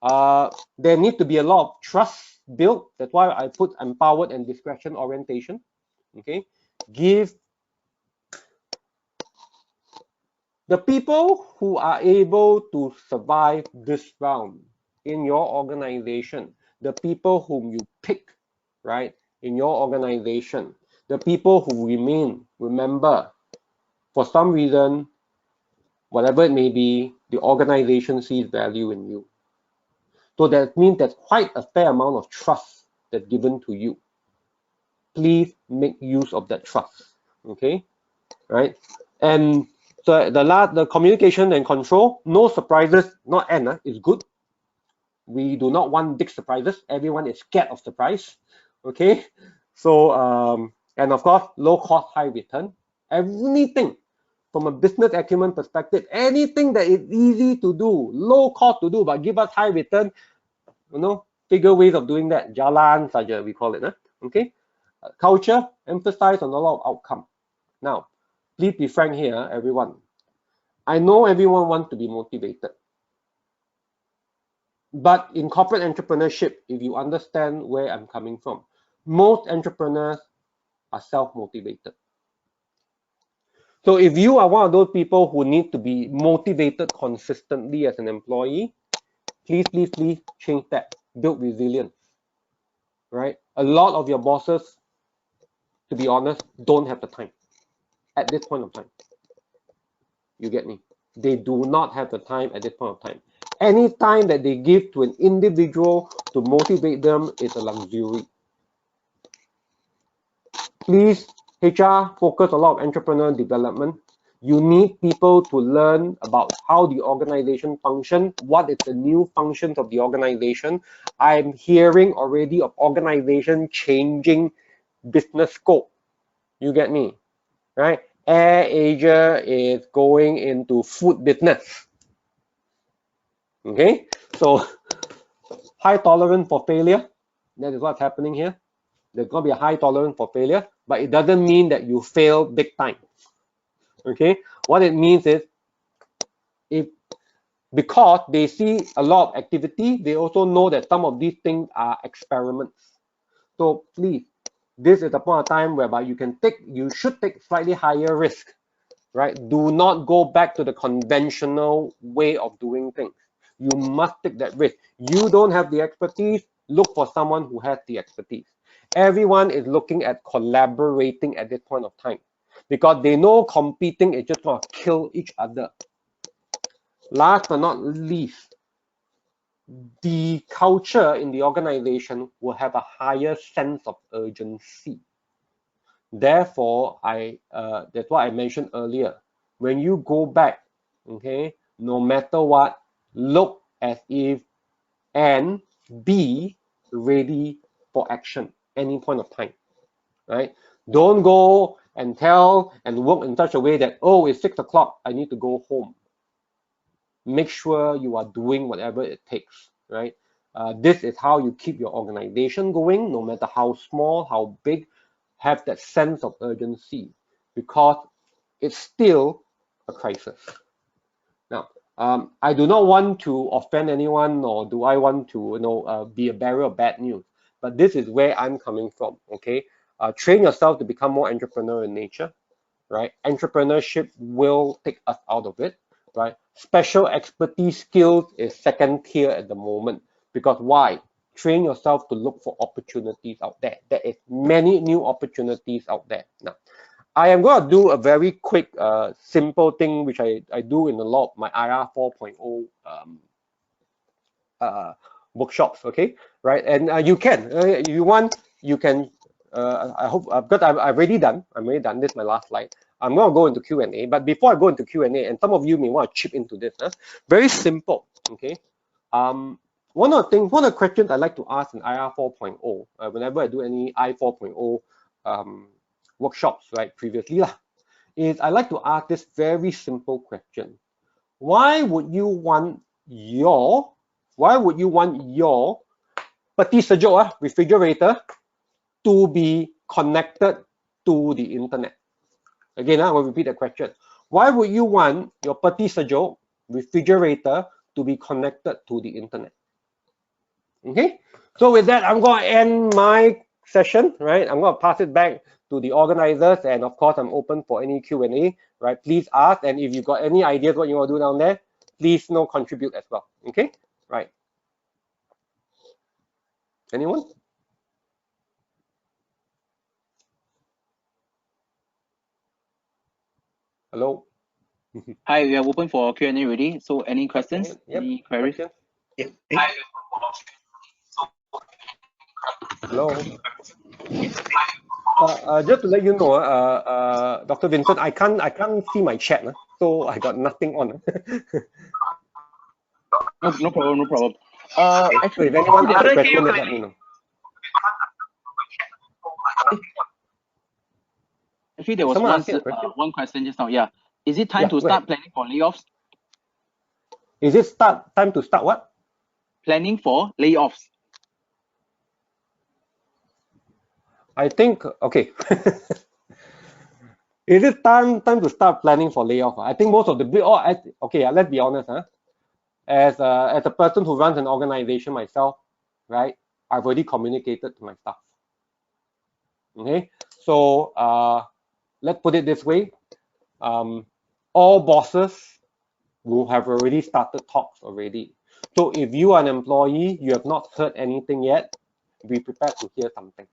There need to be a lot of trust built. That's why I put empowered and discretion orientation. Okay, give the people who are able to survive this round in your organization, the people whom you pick, right, in your organization, the people who remain. Remember, for some reason, whatever it may be, the organization sees value in you. So that means there's quite a fair amount of trust that's given to you. Please make use of that trust, okay? Right? And So the communication and control, no surprises, not end, is good. We do not want big surprises. Everyone is scared of surprise. Okay. So and of course, low cost, high return. Anything from a business acumen perspective, anything that is easy to do, low cost to do, but give us high return, figure ways of doing that. Jalan saja, we call it. Okay. Culture, emphasize on a lot of outcome. Now, please be frank here, everyone. I know everyone wants to be motivated. But in corporate entrepreneurship, if you understand where I'm coming from, most entrepreneurs are self-motivated. So if you are one of those people who need to be motivated consistently as an employee, please change that. Build resilience, right? A lot of your bosses, to be honest, don't have the time at this point of time. You get me? They do not have the time at this point of time. Any time that they give to an individual to motivate them is a luxury. Please, HR focus a lot of entrepreneur development. You need people to learn about how the organization functions, what is the new functions of the organization. I'm hearing already of organization changing business scope. You get me, right? Air Asia is going into food business. Okay, so high tolerance for failure. That is what's happening here. There's going to be a high tolerance for failure, but it doesn't mean that you fail big time. Okay, what it means is because they see a lot of activity, they also know that some of these things are experiments. So please, this is the point of time whereby you should take slightly higher risk, right? Do not go back to the conventional way of doing things. You must take that risk. You don't have the expertise, look for someone who has the expertise. Everyone is looking at collaborating at this point of time because they know competing is just going to kill each other. Last but not least, the culture in the organization will have a higher sense of urgency. Therefore, that's what I mentioned earlier. When you go back, okay, no matter what, look as if and be ready for action any point of time, right? Don't go and tell and work in such a way that, oh, it's 6 o'clock, I need to go home. Make sure you are doing whatever it takes, right? This is how you keep your organization going, no matter how small, how big. Have that sense of urgency because it's still a crisis. Now, I do not want to offend anyone, nor do I want to, be a bearer of bad news. But this is where I'm coming from. Okay, train yourself to become more entrepreneurial in nature, right? Entrepreneurship will take us out of it, right? Special expertise skills is second tier at the moment because why? Train yourself to look for opportunities out there. There is many new opportunities out there. Now, I am going to do a very quick, simple thing, which I do in a lot of my IR 4.0 workshops, okay? Right, and you can, if you want, you can, I hope, because I'm already done. This is my last slide. I'm going to go into Q&A, but before I go into Q&A, and some of you may want to chip into this, very simple, okay? One of the questions I like to ask in IR 4.0, whenever I do any I 4.0 workshops, right, previously, is I like to ask this very simple question. Why would you want your peti sejuk refrigerator to be connected to the internet? Again, I will repeat the question. Why would you want your peti sejuk refrigerator to be connected to the internet? Okay, so with that, I'm going to end my session, right? I'm going to pass it back to the organizers, and of course, I'm open for any Q&A, right? Please ask, and if you've got any ideas what you want to do down there, please contribute as well. Okay, right? Anyone? Hello. Hi, we are open for Q&A already. So any questions? Okay. Yep. Any queries? Yeah. Hello. Just to let you know, Dr. Vincent, I can't see my chat. so I got nothing on. No problem, no problem. So Actually, if anyone has a I don't hear question, you let me clearly. know. actually there was Someone asking a question? one question just now. Yeah, is it time Yeah, to go ahead. start planning for layoffs? Is it time to start what? Planning for layoffs. I think, okay. Is it time to start planning for layoff? I think most of the okay, let's be honest, huh? As a person who runs an organization myself, right? I've already communicated to my staff. Okay, so let's put it this way: all bosses will have already started talks already. So if you are an employee, you have not heard anything yet, be prepared to hear something.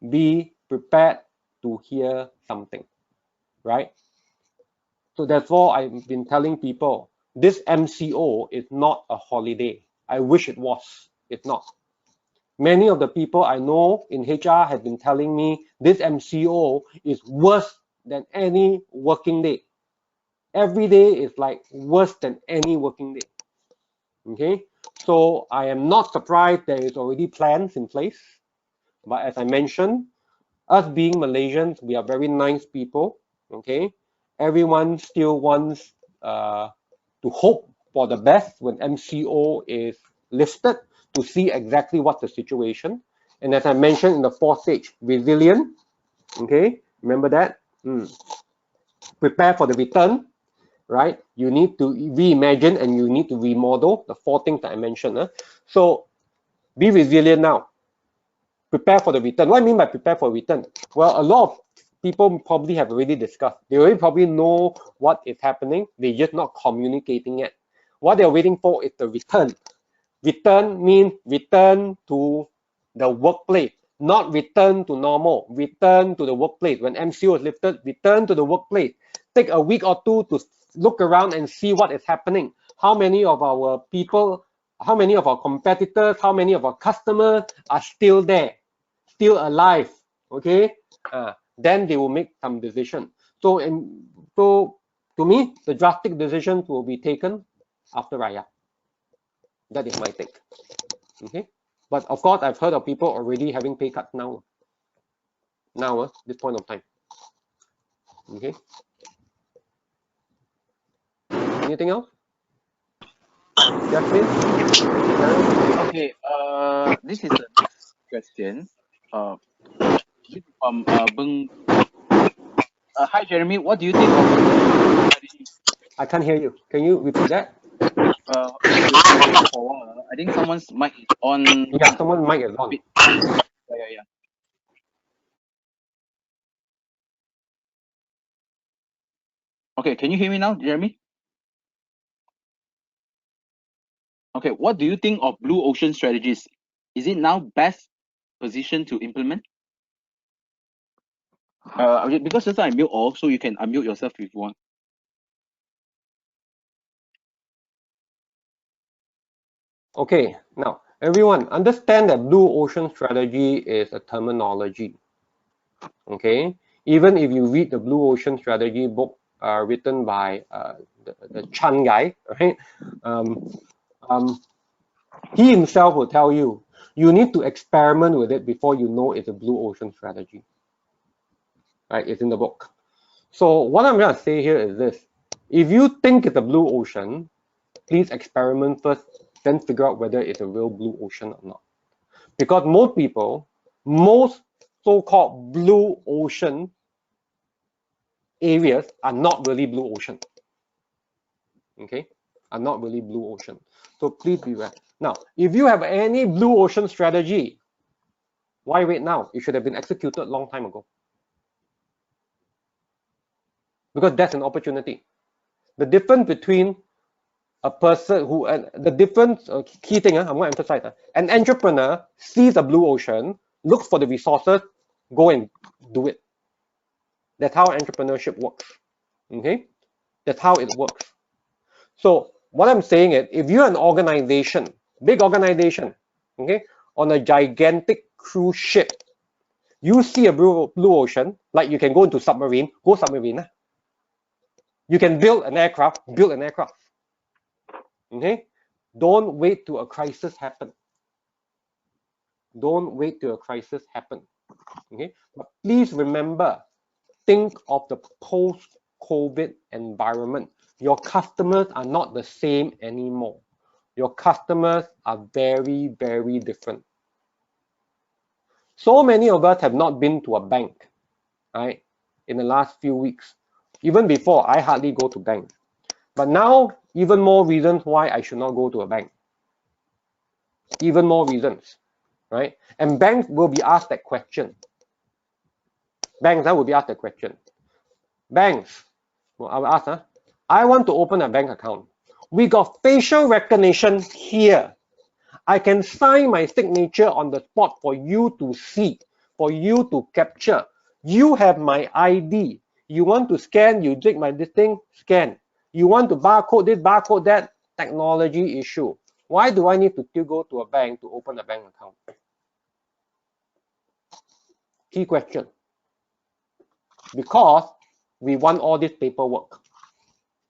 Be prepared to hear something, right? So therefore, I've been telling people, this MCO is not a holiday. I wish it was. It's not. Many of the people I know in HR have been telling me this MCO is worse than any working day. Every day is like worse than any working day. Okay, so I am not surprised there is already plans in place. But as I mentioned, us being Malaysians, we are very nice people. Okay, everyone still wants to hope for the best when MCO is lifted to see exactly what's the situation. And as I mentioned in the fourth stage, resilient. Okay, remember that. Prepare for the return, right? You need to reimagine and you need to remodel the four things that I mentioned. So be resilient now. Prepare for the return. What I mean by prepare for return? Well, a lot of people probably have already discussed. They already probably know what is happening. They're just not communicating it. What they're waiting for is the return. Return means return to the workplace, not return to normal. Return to the workplace. When MCO is lifted, return to the workplace. Take a week or two to look around and see what is happening. How many of our people, how many of our competitors, how many of our customers are still there, still alive? Okay, then they will make some decision. So to me, the drastic decisions will be taken after Raya. That is my take. Okay, but of course, I've heard of people already having pay cuts now. Now, this point of time. Okay. Anything else? Jasmine? Okay. This is the next question. This is from Beng. Hi Jeremy, what do you think of strategy? I can't hear you. Can you repeat that? For a while, I think someone's mic is on. Yeah, someone's mic is on. Yeah. Okay, can you hear me now, Jeremy? Okay, what do you think of blue ocean strategies? Is it now best position to implement? Because just I mute all, so you can unmute yourself if you want. Okay, now everyone understand that blue ocean strategy is a terminology. Okay, even if you read the blue ocean strategy book written by the Chan guy, right? He himself will tell you you need to experiment with it before you know it's a blue ocean strategy. Right? It's in the book. So what I'm going to say here is this: if you think it's a blue ocean, please experiment first, then figure out whether it's a real blue ocean or not. Because most people, most so-called blue ocean areas are not really blue ocean. Okay, are not really blue ocean. So please beware. Now, if you have any blue ocean strategy, why wait now? It should have been executed a long time ago. Because that's an opportunity. The difference between a person who, the difference, key thing, I'm going to emphasize, an entrepreneur sees a blue ocean, looks for the resources, go and do it. That's how entrepreneurship works. Okay, that's how it works. So what I'm saying is, if you're an organization, big organization, okay, on a gigantic cruise ship, You see a blue ocean, like you can go into submarine, go submarine. You can build an aircraft, build an aircraft. Okay? Don't wait till a crisis happen. Don't wait till a crisis happen. Okay? But please remember, think of the post-COVID environment. Your customers are not the same anymore. Your customers are very, very different. So many of us have not been to a bank, right, in the last few weeks. Even before, I hardly go to bank. But now, even more reasons why I should not go to a bank. Even more reasons, right? And banks will be asked that question. Banks will be asked that question. Banks, well, I will ask, I want to open a bank account. We got facial recognition here. I can sign my signature on the spot for you to see, for you to capture. You have my ID. You want to scan, you take my this thing, scan. You want to barcode this, barcode that, technology issue. Why do I need to still go to a bank to open a bank account? Key question. Because we want all this paperwork.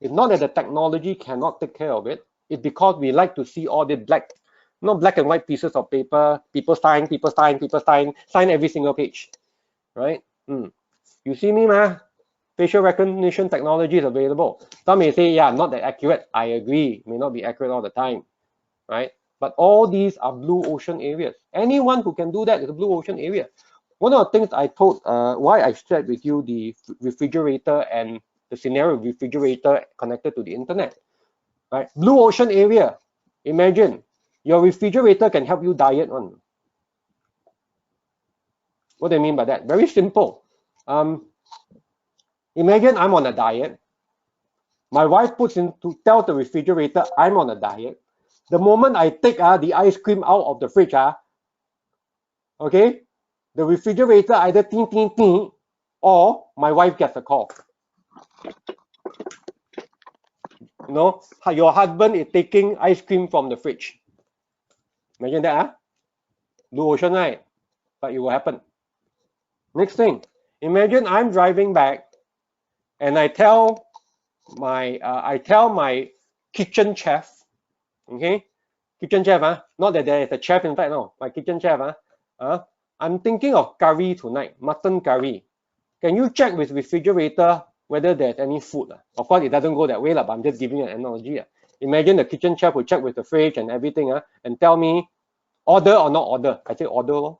It's not that the technology cannot take care of it. It's because we like to see all the black and white pieces of paper. People sign every single page, right? You see me, facial recognition technology is available. Some may say, yeah, not that accurate. I agree, may not be accurate all the time, right? But all these are blue ocean areas. Anyone who can do that is a blue ocean area. One of the things I told, why I shared with you the refrigerator and the scenario of refrigerator connected to the internet, right? Blue ocean area. Imagine your refrigerator can help you diet on. What do I mean by that? Very simple. Imagine I'm on a diet. My wife tells the refrigerator I'm on a diet. The moment I take the ice cream out of the fridge, okay, the refrigerator either ting ting ting, or my wife gets a call. You know, your husband is taking ice cream from the fridge. Imagine that, blue ocean, right? But it will happen. Next thing, imagine I'm driving back, and I tell my kitchen chef, okay, kitchen chef, not that there is a chef inside, no, my kitchen chef, I'm thinking of curry tonight, mutton curry. Can you check with refrigerator whether there's any food? Of course, it doesn't go that way, but I'm just giving you an analogy. Imagine the kitchen chef will check with the fridge and everything, and tell me order or not order. I say order.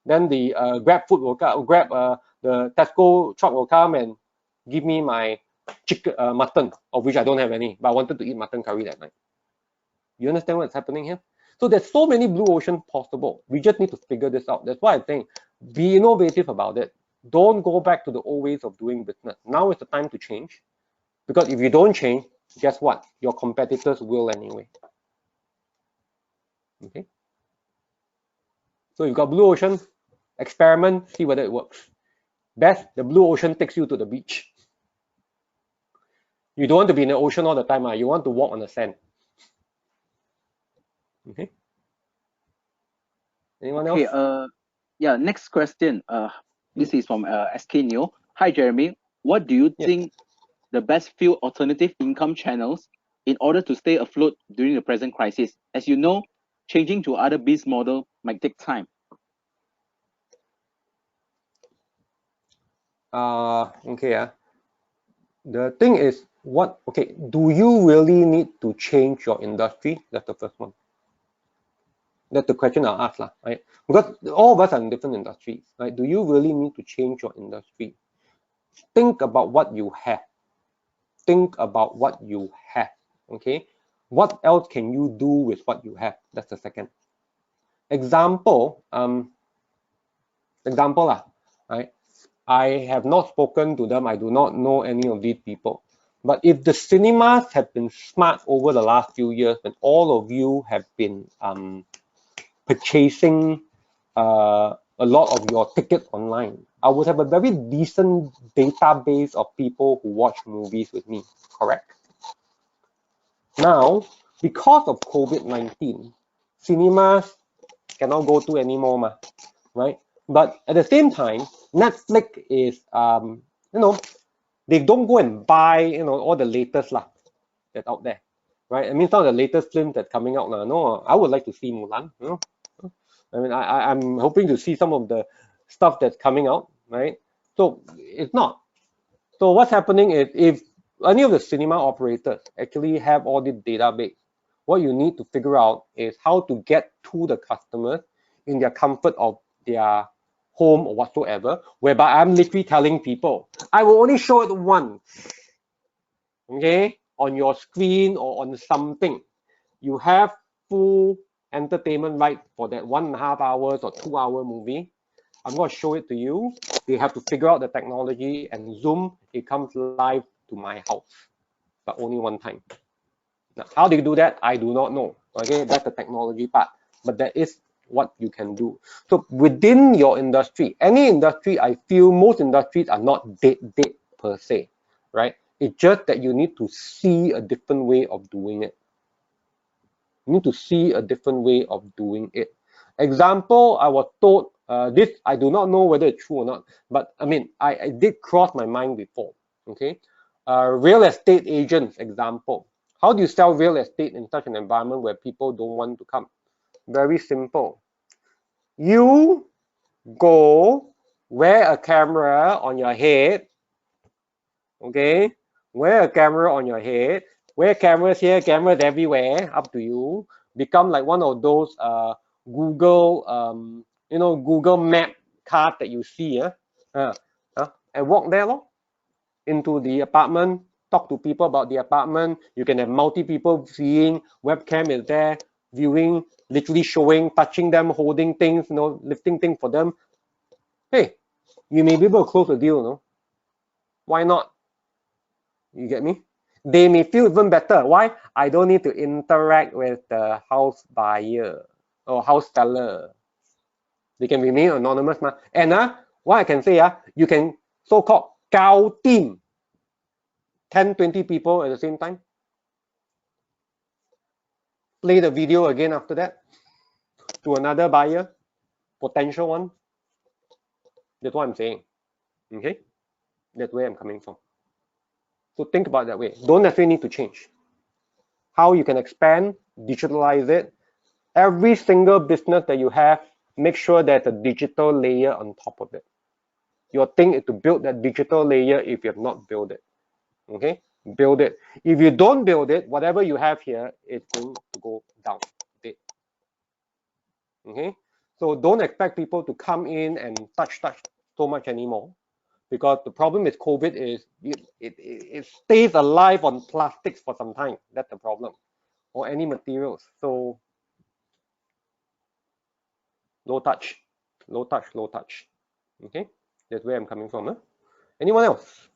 Then the Grab food will come, the Tesco truck will come and give me my chicken, mutton, of which I don't have any, but I wanted to eat mutton curry that night. You understand what's happening here? So there's so many blue ocean possible. We just need to figure this out. That's why I think be innovative about it. Don't go back to the old ways of doing business. Now is the time to change. Because if you don't change, guess what? Your competitors will anyway. Okay. So you've got blue ocean, experiment, see whether it works. Best, the blue ocean takes you to the beach. You don't want to be in the ocean all the time. You want to walk on the sand. Okay. Anyone else? Okay, yeah, next question. This is from SK Neo. Hi, Jeremy. What do you think the best few alternative income channels in order to stay afloat during the present crisis? As you know, changing to other business model might take time. Okay. The thing is, do you really need to change your industry? That's the first one. That's the question I'll ask, right? Because all of us are in different industries, right? Do you really need to change your industry? Think about what you have. Think about what you have, okay? What else can you do with what you have? That's the second. Example, right? I have not spoken to them. I do not know any of these people. But if the cinemas have been smart over the last few years, and all of you have been purchasing a lot of your tickets online, I would have a very decent database of people who watch movies with me, correct? Now, because of COVID-19, cinemas cannot go to anymore, right? But at the same time, Netflix is, they don't go and buy, all the latest lah that's out there, right? I mean, some of the latest films that's coming out now. No, I would like to see Mulan. I mean, I'm hoping to see some of the stuff that's coming out, right? So it's not. So what's happening is, if any of the cinema operators actually have all the database, what you need to figure out is how to get to the customers in their comfort of their home or whatsoever, whereby I'm literally telling people, I will only show it once, okay, on your screen or on something. You have full entertainment right for that 1.5 hours or 2 hour movie. I'm going to show it to you. They have to figure out the technology, and Zoom, it comes live to my house, but only one time. Now, how do you do that? I do not know. Okay, that's the technology part, but that is what you can do. So within your industry, any industry, I feel most industries are not dead per se, right? It's just that you need to see a different way of doing it. You need to see a different way of doing it. Example, I was told, this, I do not know whether it's true or not, but I mean, I did cross my mind before, okay? Real estate agents, example. How do you sell real estate in such an environment where people don't want to come? Very simple. You go wear a camera on your head, okay? Wear a camera on your head. Wear cameras here, cameras everywhere, up to you. Become like one of those Google, Google map card that you see, and walk there, into the apartment, talk to people about the apartment. You can have multi people seeing, webcam is there, viewing, literally showing, touching them, holding things, lifting things for them. Hey, you may be able to close the deal, no? Why not? You get me? They may feel even better. Why? I don't need to interact with the house buyer or house seller. They can remain anonymous. And what I can say, you can so-called gao team 10, 20 people at the same time. Play the video again after that to another buyer, potential one. That's what I'm saying. Okay? That's where I'm coming from. So think about it that way. Don't necessarily need to change. How you can expand, digitalize it. Every single business that you have, make sure there's a digital layer on top of it. Your thing is to build that digital layer if you have not built it. Okay? Build it. If you don't build it, whatever you have here is going to go down. Okay? So don't expect people to come in and touch so much anymore, because the problem with COVID is it stays alive on plastics for some time. That's the problem, or any materials. So low touch. Okay, that's where I'm coming from. Anyone else?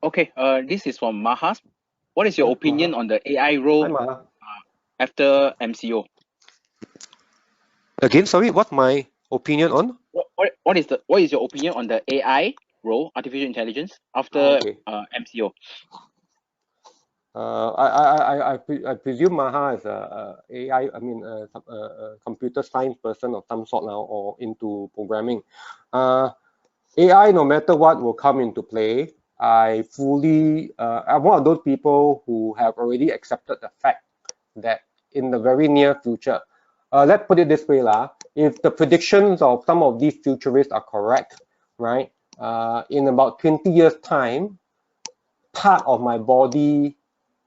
Okay, this is from Mahas. What is your opinion on the AI role after MCO? Again, sorry, what's my opinion on? What is your opinion on the AI role, artificial intelligence, after MCO? I presume Maha is a AI, a computer science person of some sort now, or into programming. AI, no matter what, will come into play. I'm one of those people who have already accepted the fact that in the very near future, let's put it this way, if the predictions of some of these futurists are correct, right? In about 20 years' time, part of my body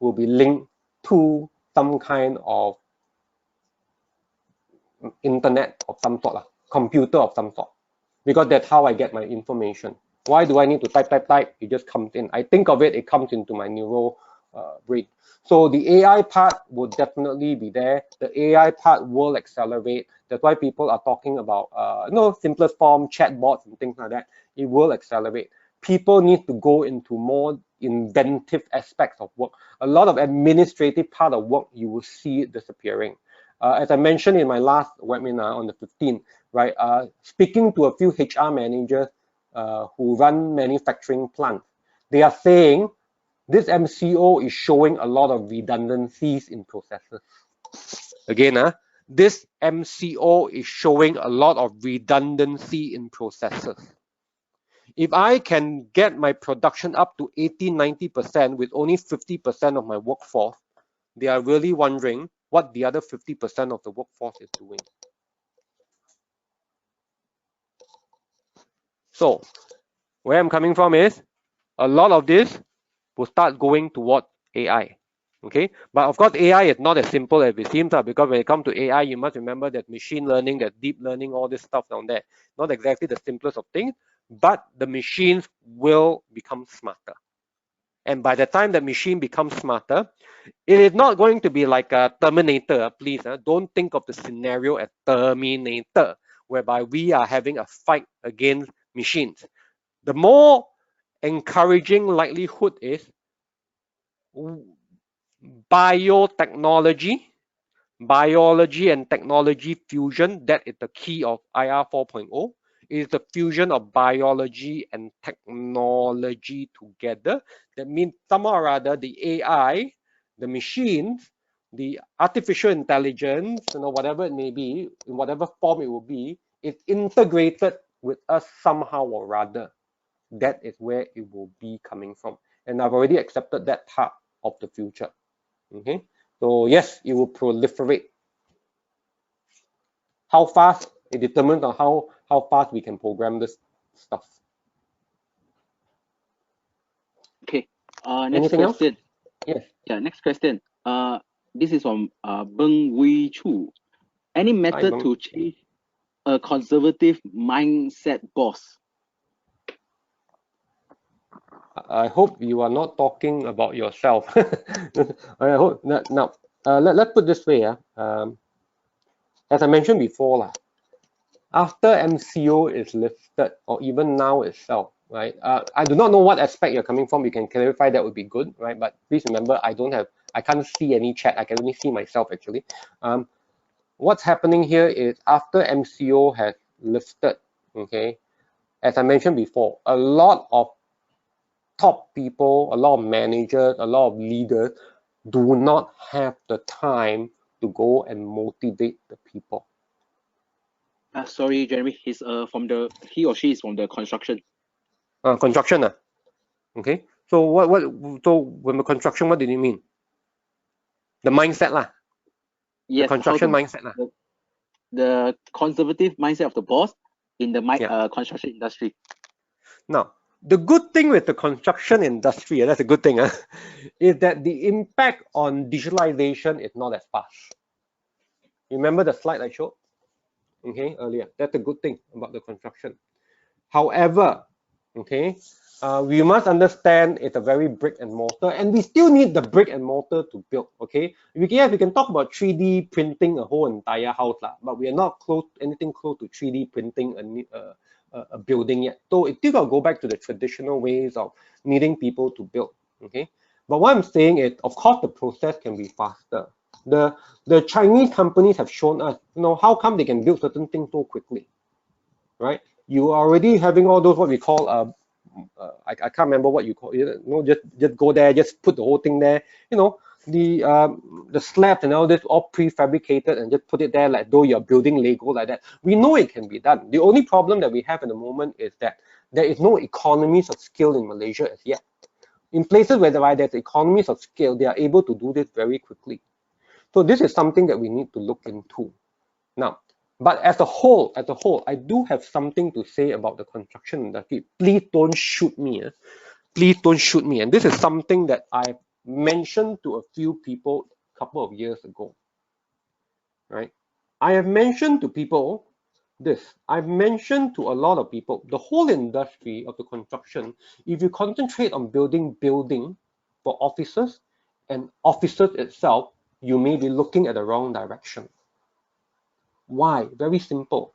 will be linked to some kind of internet of some sort, computer of some sort, because that's how I get my information. Why do I need to type? It just comes in. I think of it, it comes into my neural brain. So the AI part will definitely be there. The AI part will accelerate. That's why people are talking about, simplest form, chatbots and things like that. It will accelerate. People need to go into more inventive aspects of work. A lot of administrative part of work, you will see it disappearing. As I mentioned in my last webinar on the 15th, right? Speaking to a few HR managers who run manufacturing plants, they are saying this MCO is showing a lot of redundancies in processes. Again, this MCO is showing a lot of redundancy in processes. If I can get my production up to 80-90% with only 50% of my workforce, they are really wondering what the other 50% of the workforce is doing. So where I'm coming from is a lot of this will start going toward AI. Okay, but of course AI is not as simple as it seems, because when it comes to AI, you must remember that machine learning, that deep learning, all this stuff down there, not exactly the simplest of things, but the machines will become smarter. And by the time the machine becomes smarter, it is not going to be like a Terminator. Please don't think of the scenario as Terminator, whereby we are having a fight against machines. The more encouraging likelihood is biotechnology, biology and technology fusion. That is the key of IR 4.0. Is the fusion of biology and technology together. That means somehow or other the AI, the machines, the artificial intelligence, whatever it may be, in whatever form it will be, it's integrated with us somehow or rather. That is where it will be coming from. And I've already accepted that part of the future. Okay, so yes, it will proliferate. How fast, it determines on how fast we can program this stuff. Okay. Next Anything question. else? Yes. Yeah, next question. This is from Beng Wei Chu. Any method to change a conservative mindset boss? I hope you are not talking about yourself. I hope now. Let's put this way. As I mentioned before, after MCO is lifted, or even now itself, right? I do not know what aspect you're coming from. You can clarify, that would be good, right? But please remember, I can't see any chat. I can only see myself actually. What's happening here is after MCO has lifted, okay, as I mentioned before, a lot of top people, a lot of managers, a lot of leaders do not have the time to go and motivate the people. Sorry, Jeremy. He or she is from the construction. Construction. Okay. So so when the construction, what did you mean? The mindset lah. Yes, the construction mindset lah. The conservative mindset of the boss in the construction industry. Now, the good thing with the construction industry, that's a good thing, is that the impact on digitalization is not as fast. Remember the slide I showed, okay, earlier? That's a good thing about the construction. However, okay, we must understand it's a very brick and mortar, and we still need the brick and mortar to build. Okay, we can talk about 3D printing a whole entire house, but we are not anything close to 3D printing a building yet. So it still got to go back to the traditional ways of needing people to build. Okay, but what I'm saying is, of course, the process can be faster. The Chinese companies have shown us, how come they can build certain things so quickly, right? You are already having all those what we call I can't remember what you call it. Just go there, just put the whole thing there. The slabs and all this all prefabricated and just put it there like though you're building Lego like that. We know it can be done. The only problem that we have at the moment is that there is no economies of scale in Malaysia as yet. In places where there's economies of scale, they are able to do this very quickly. So this is something that we need to look into. Now, but as a whole, I do have something to say about the construction industry. Please don't shoot me. Please don't shoot me. And this is something that I mentioned to a few people a couple of years ago. Right? I have mentioned to people this. I've mentioned to a lot of people, the whole industry of the construction, if you concentrate on building for offices and offices itself, you may be looking at the wrong direction. Why? Very simple.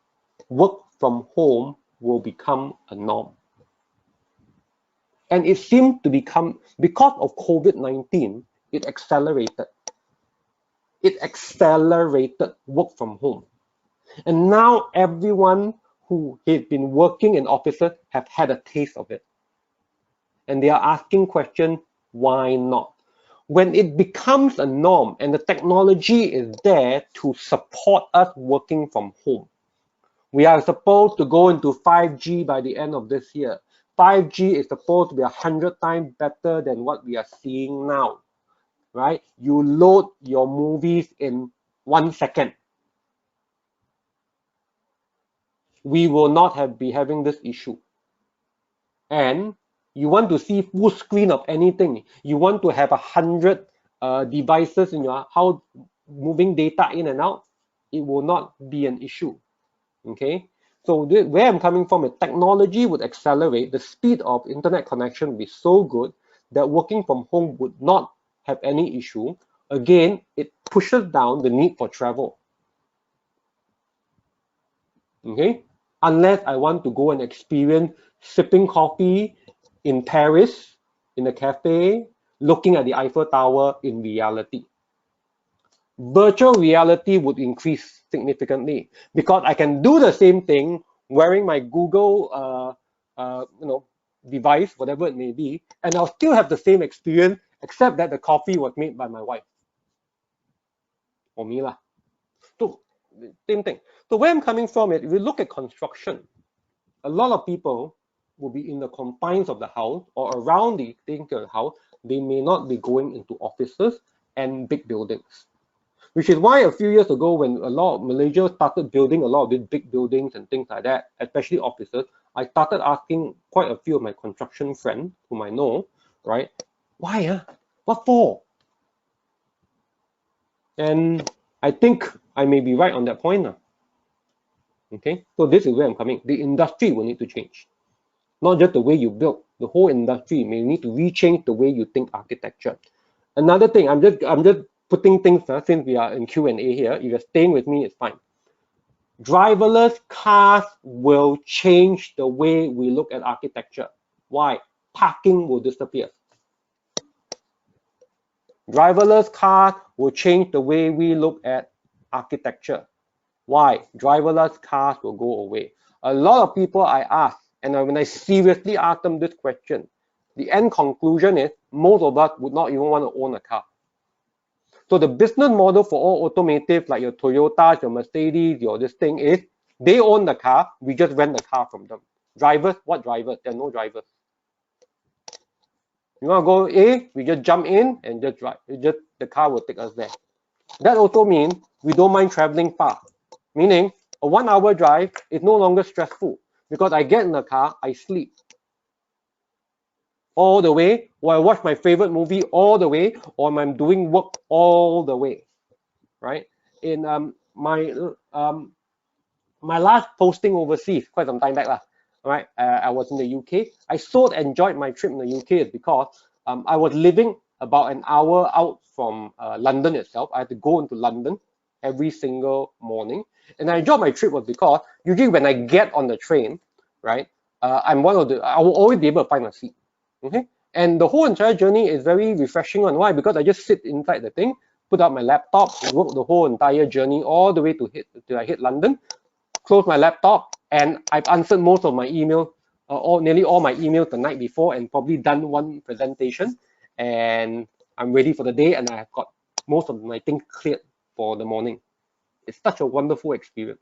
Work from home will become a norm. And it seemed to become, because of COVID-19, it accelerated. It accelerated work from home. And now everyone who has been working in offices have had a taste of it. And they are asking questions, why not? when it becomes a norm and the technology is there to support us working from home, we are supposed to go into 5G by the end of this year. 5G is supposed to be 100 times better than what we are seeing now, right? You load your movies in 1 second. We will not be having this issue. And you want to see full screen of anything, you want to have 100 devices in your house moving data in and out, it will not be an issue. Okay, so where I'm coming from is technology would accelerate, the speed of internet connection would be so good that working from home would not have any issue. Again, it pushes down the need for travel. Okay, unless I want to go and experience sipping coffee in Paris, in a cafe, looking at the Eiffel Tower in reality. Virtual reality would increase significantly because I can do the same thing wearing my Google device, whatever it may be, and I'll still have the same experience, except that the coffee was made by my wife or me lah. So same thing. So where I'm coming from is, if you look at construction, a lot of people will be in the confines of the house or around the house. They may not be going into offices and big buildings. Which is why a few years ago, when a lot of Malaysia started building a lot of these big buildings and things like that, especially offices, I started asking quite a few of my construction friends whom I know, right? Why? What for? And I think I may be right on that point now. Okay, so this is where I'm coming. The industry will need to change. Not just the way you build, the whole industry may need to rechange the way you think architecture. Another thing, I'm just putting things, since we are in Q&A here, if you're staying with me, it's fine. Driverless cars will change the way we look at architecture. Why? Parking will disappear. Driverless cars will change the way we look at architecture. Why? Driverless cars will go away. A lot of people I ask, and when I seriously ask them this question, the end conclusion is most of us would not even want to own a car. So the business model for all automotive, like your Toyota, your Mercedes, your this thing is, they own the car, we just rent the car from them. Drivers, what drivers? There are no drivers. You want to go A, we just jump in and just drive. The car will take us there. That also means we don't mind traveling far. Meaning a 1 hour drive is no longer stressful because I get in the car, I sleep all the way, or I watch my favorite movie all the way, or I'm doing work all the way, right? In my last posting overseas, quite some time back lah, right? I was in the UK. I so enjoyed my trip in the UK because I was living about an hour out from London itself. I had to go into London every single morning, and I enjoyed my trip was because usually when I get on the train, right, I will always be able to find a seat. Okay, and the whole entire journey is very refreshing. On why? Because I just sit inside the thing, put out my laptop, work the whole entire journey all the way till I hit London, close my laptop, and I've answered most of my email, nearly all my emails the night before, and probably done one presentation, and I'm ready for the day, and I've got most of my things cleared for the morning. It's such a wonderful experience.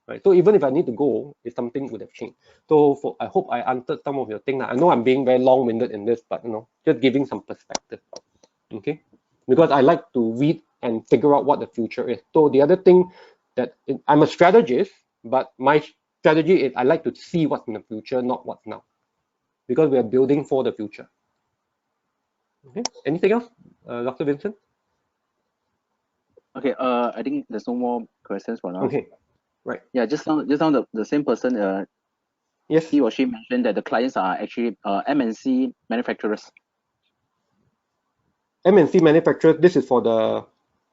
Right. So even if I need to go, if something would have changed. So I hope I answered some of your things. I know I'm being very long-winded in this, but just giving some perspective. Okay, because I like to read and figure out what the future is. So the other thing that I'm a strategist, but my strategy is I like to see what's in the future, not what's now, because we are building for the future. Okay. Anything else, Dr. Vincent? Okay. I think there's no more questions for now. Okay. Right. Yeah, just now the same person, yes, he or she mentioned that the clients are actually MNC manufacturers. MNC manufacturers. This is for the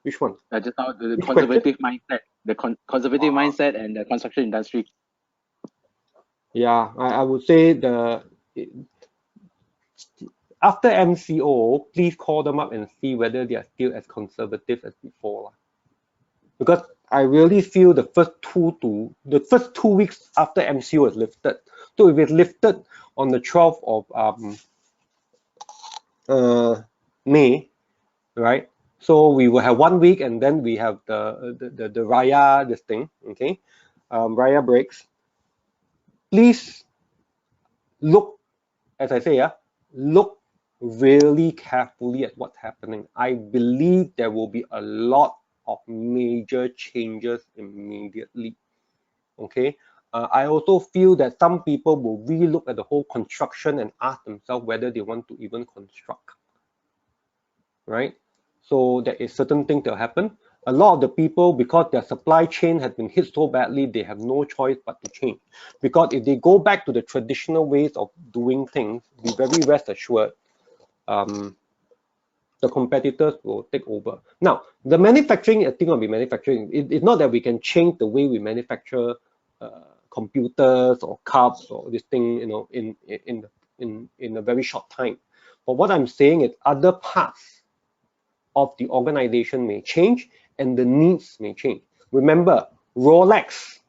which one? Just now the conservative mindset, conservative mindset, and the construction industry. Yeah, I would say after MCO, please call them up and see whether they are still as conservative as before. Because I really feel the first 2 weeks after MCO was lifted. So if it's lifted on the 12th of May, right? So we will have 1 week, and then we have the Raya, this thing, okay? Raya breaks. Please look, as I say, look really carefully at what's happening. I believe there will be a lot of major changes immediately. Okay. I also feel that some people will really look at the whole construction and ask themselves whether they want to even construct. Right? So there is certain things that will happen. A lot of the people, because their supply chain has been hit so badly, they have no choice but to change. Because if they go back to the traditional ways of doing things, be very rest assured, the competitors will take over. Now, the manufacturing, I think will be manufacturing. It's not that we can change the way we manufacture computers or cars or this thing, you know, in a very short time. But what I'm saying is other parts of the organization may change and the needs may change. Remember, Rolex,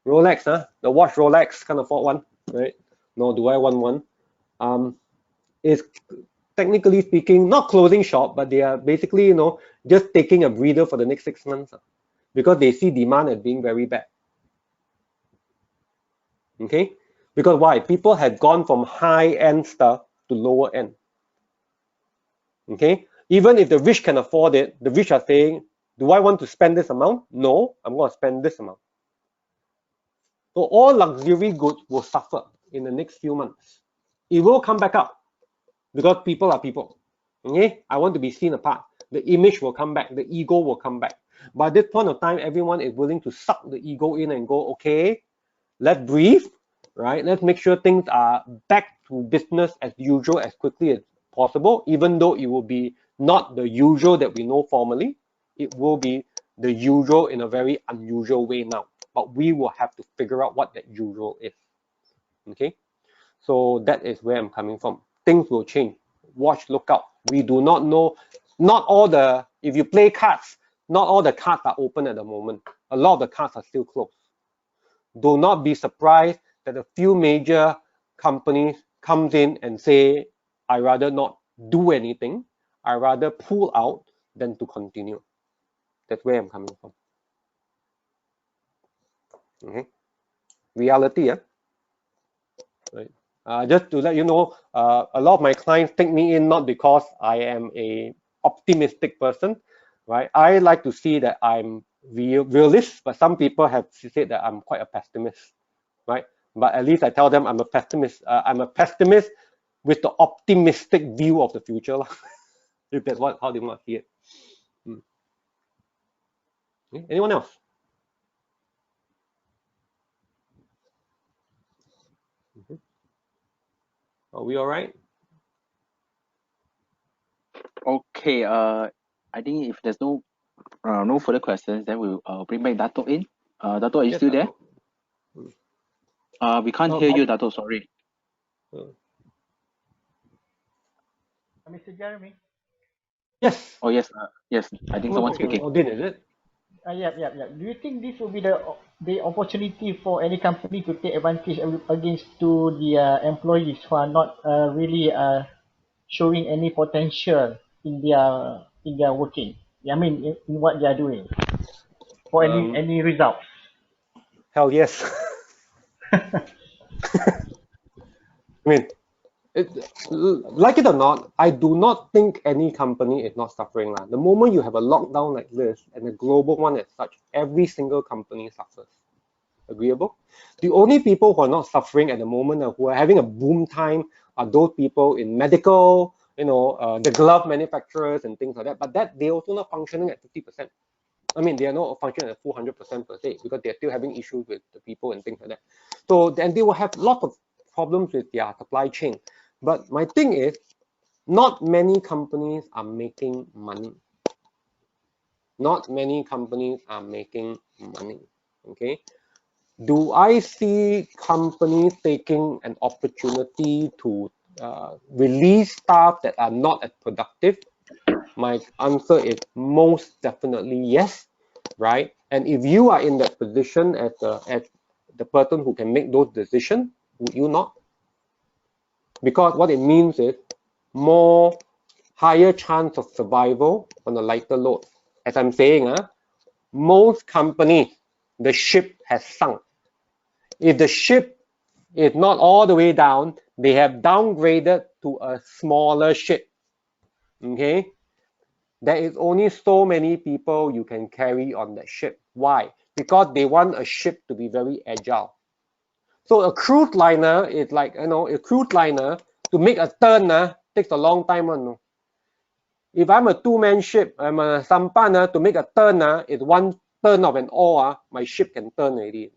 the watch Rolex, can't afford one, right? No, do I want one? Is technically speaking not closing shop, but they are basically, you know, just taking a breather for the next 6 months because they see demand as being very bad. Okay, because why? People have gone from high-end stuff to lower end. Okay, even if the rich can afford it, the rich are saying, do I want to spend this amount? No, I'm going to spend this amount. So all luxury goods will suffer in the next few months. It will come back up because people are people. Okay, I want to be seen apart. The image will come back, the ego will come back. By this point of time, everyone is willing to suck the ego in and go, okay, let's breathe, right? Let's make sure things are back to business as usual as quickly as possible, even though it will be not the usual that we know formally. It will be the usual in a very unusual way now. But we will have to figure out what that usual is. Okay, so that is where I'm coming from. Things will change. Watch, look out. We do not know. Not all the, if you play cards, not all the cards are open at the moment. A lot of the cards are still closed. Do not be surprised that a few major companies comes in and say, I rather not do anything. I rather pull out than to continue. That's where I'm coming from. Okay. Reality, yeah. Right. Just to let you know, a lot of my clients take me in not because I am a optimistic person, right? I like to see that I'm realist, but some people have said that I'm quite a pessimist, right? But at least I tell them I'm a pessimist. I'm a pessimist with the optimistic view of the future, if that's how they want to see it. Okay. Anyone else? Are we all right? Okay. I think if there's no further questions, then we'll bring back Dato in. Dato, are you Yes, still there? Dato. We can't hear you, Dato. Sorry. Mr. Jeremy? Yes. Oh yes, yes. I think someone's speaking. Odin, is it? Yeah. Do you think this will be the opportunity for any company to take advantage against to the employees who are not really showing any potential in their working? I mean, in what they are doing for any results. Hell yes. I mean, like it or not, I do not think any company is not suffering. The moment you have a lockdown like this and a global one as such, every single company suffers. Agreeable? The only people who are not suffering at the moment who are having a boom time are those people in medical, the glove manufacturers and things like that. But that they also not functioning at 50%. I mean, they are not functioning at 400% per se because they're still having issues with the people and things like that. So then they will have lots of problems with their supply chain. But my thing is, not many companies are making money. Not many companies are making money. Okay. Do I see companies taking an opportunity to release staff that are not as productive? My answer is most definitely yes, right? And if you are in that position as the person who can make those decisions, would you not? Because what it means is more higher chance of survival on a lighter load. As I'm saying, most companies, the ship has sunk. If the ship is not all the way down, they have downgraded to a smaller ship. Okay? There is only so many people you can carry on that ship. Why? Because they want a ship to be very agile. So a cruise liner is like, a cruise liner to make a turn takes a long time. If I'm a two-man ship, I'm a sampan to make a turn, it's one turn of an oar, my ship can turn already.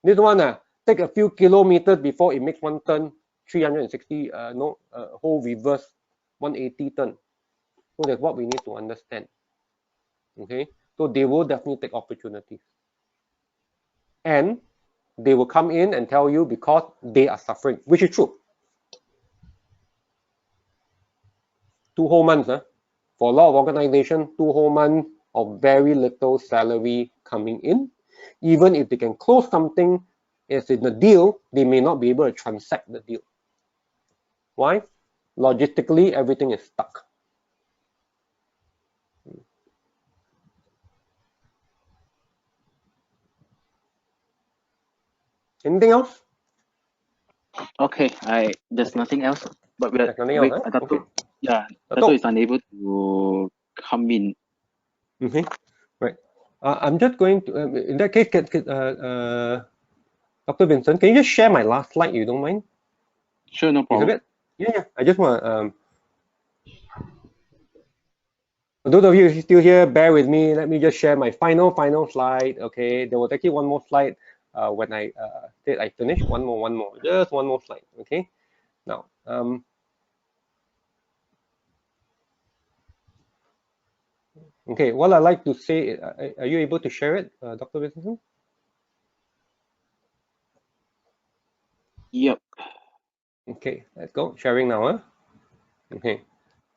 This one take a few kilometers before it makes one turn, 360, whole reverse, 180 turn. So that's what we need to understand. Okay, so they will definitely take opportunities, and they will come in and tell you because they are suffering, which is true. 2 whole months, for a lot of organizations, 2 whole months of very little salary coming in. Even if they can close something as in the deal, they may not be able to transact the deal. Why? Logistically, everything is stuck. Anything else? Okay, there's nothing else. But we're There's nothing else, Dato', okay. yeah, Dato'. Dato' is unable to come in. Okay, right. I'm just going to, in that case, Dr. Vincent, can you just share my last slide, you don't mind? Sure, no You have problem. it? Yeah, I just want to, for those of you who are still here, bear with me. Let me just share my final slide. Okay, there was actually one more slide when I said I finished. One more, just one more slide. Okay, now, okay, what I like to say, are you able to share it, Dr. Vincent? Yep. Okay, let's go. Sharing now. Okay,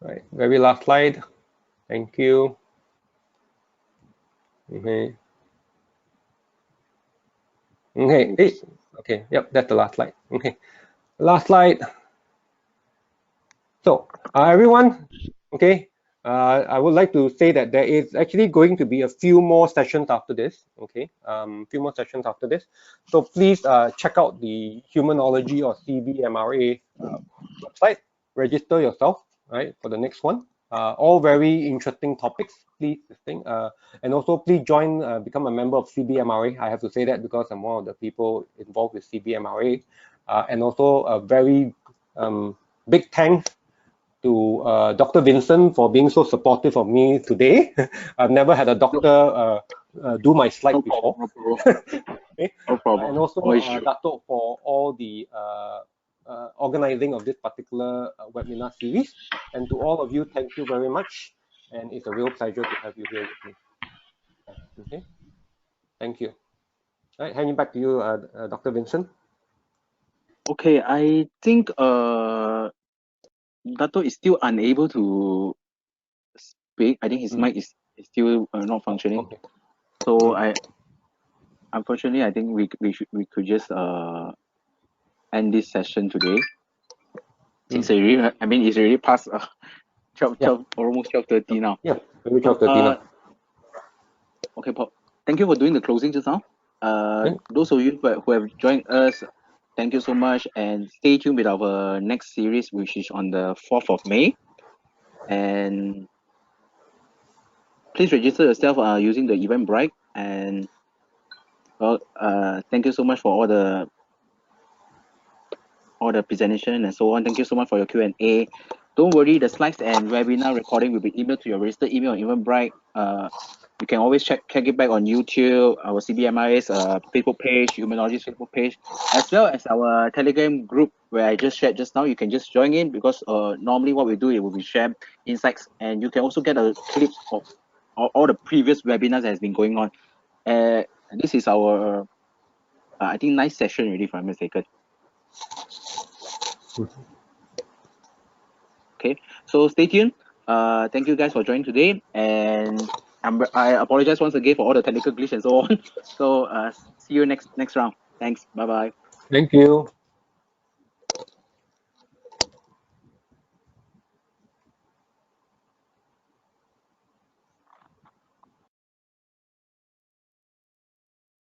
right. Very last slide. Thank you. Okay. Okay. Hey. Okay. Yep. That's the last slide. Okay. Last slide. So, everyone. Okay. I would like to say that there is actually going to be a few more sessions after this. Okay. Few more sessions after this. So please check out the Humanology or CBMRA website. Register yourself, right, for the next one. All very interesting topics. Please, and also please join, become a member of CBMRA. I have to say that because I'm one of the people involved with CBMRA, and also a very big thanks to Dr. Vincent for being so supportive of me today. I've never had a doctor do my slide before. No problem. Okay. No problem. And also No issue. Dato' for all the organizing of this particular webinar series. And to all of you, thank you very much. And it's a real pleasure to have you here with me. Okay, thank you. All right, handing back to you, Dr. Vincent. Okay, I think Dato' is still unable to speak. I think his mic is still not functioning. Okay. So unfortunately, I think we could just end this session today. Since it's already past 12, almost 12:30 now. Yeah, maybe 12:30 now. Okay, Paul. Thank you for doing the closing just now. Those of you who have joined us, thank you so much, and stay tuned with our next series, which is on the 4th of May. And please register yourself using the Eventbrite. And well, thank you so much for all the presentation and so on. Thank you so much for your Q&A. Don't worry, the slides and webinar recording will be emailed to your registered email on Eventbrite. You can always check it back on YouTube, our CBMI's Facebook page, Humanology's Facebook page, as well as our Telegram group where I just shared just now. You can just join in because normally what we do, it will be share insights, and you can also get a clip of all the previous webinars that has been going on. This is our, I think, nice session already, if I'm mistaken. Okay, so stay tuned. Thank you guys for joining today, and I apologize once again for all the technical glitch and so on. So see you next round. Thanks. Bye bye. Thank you.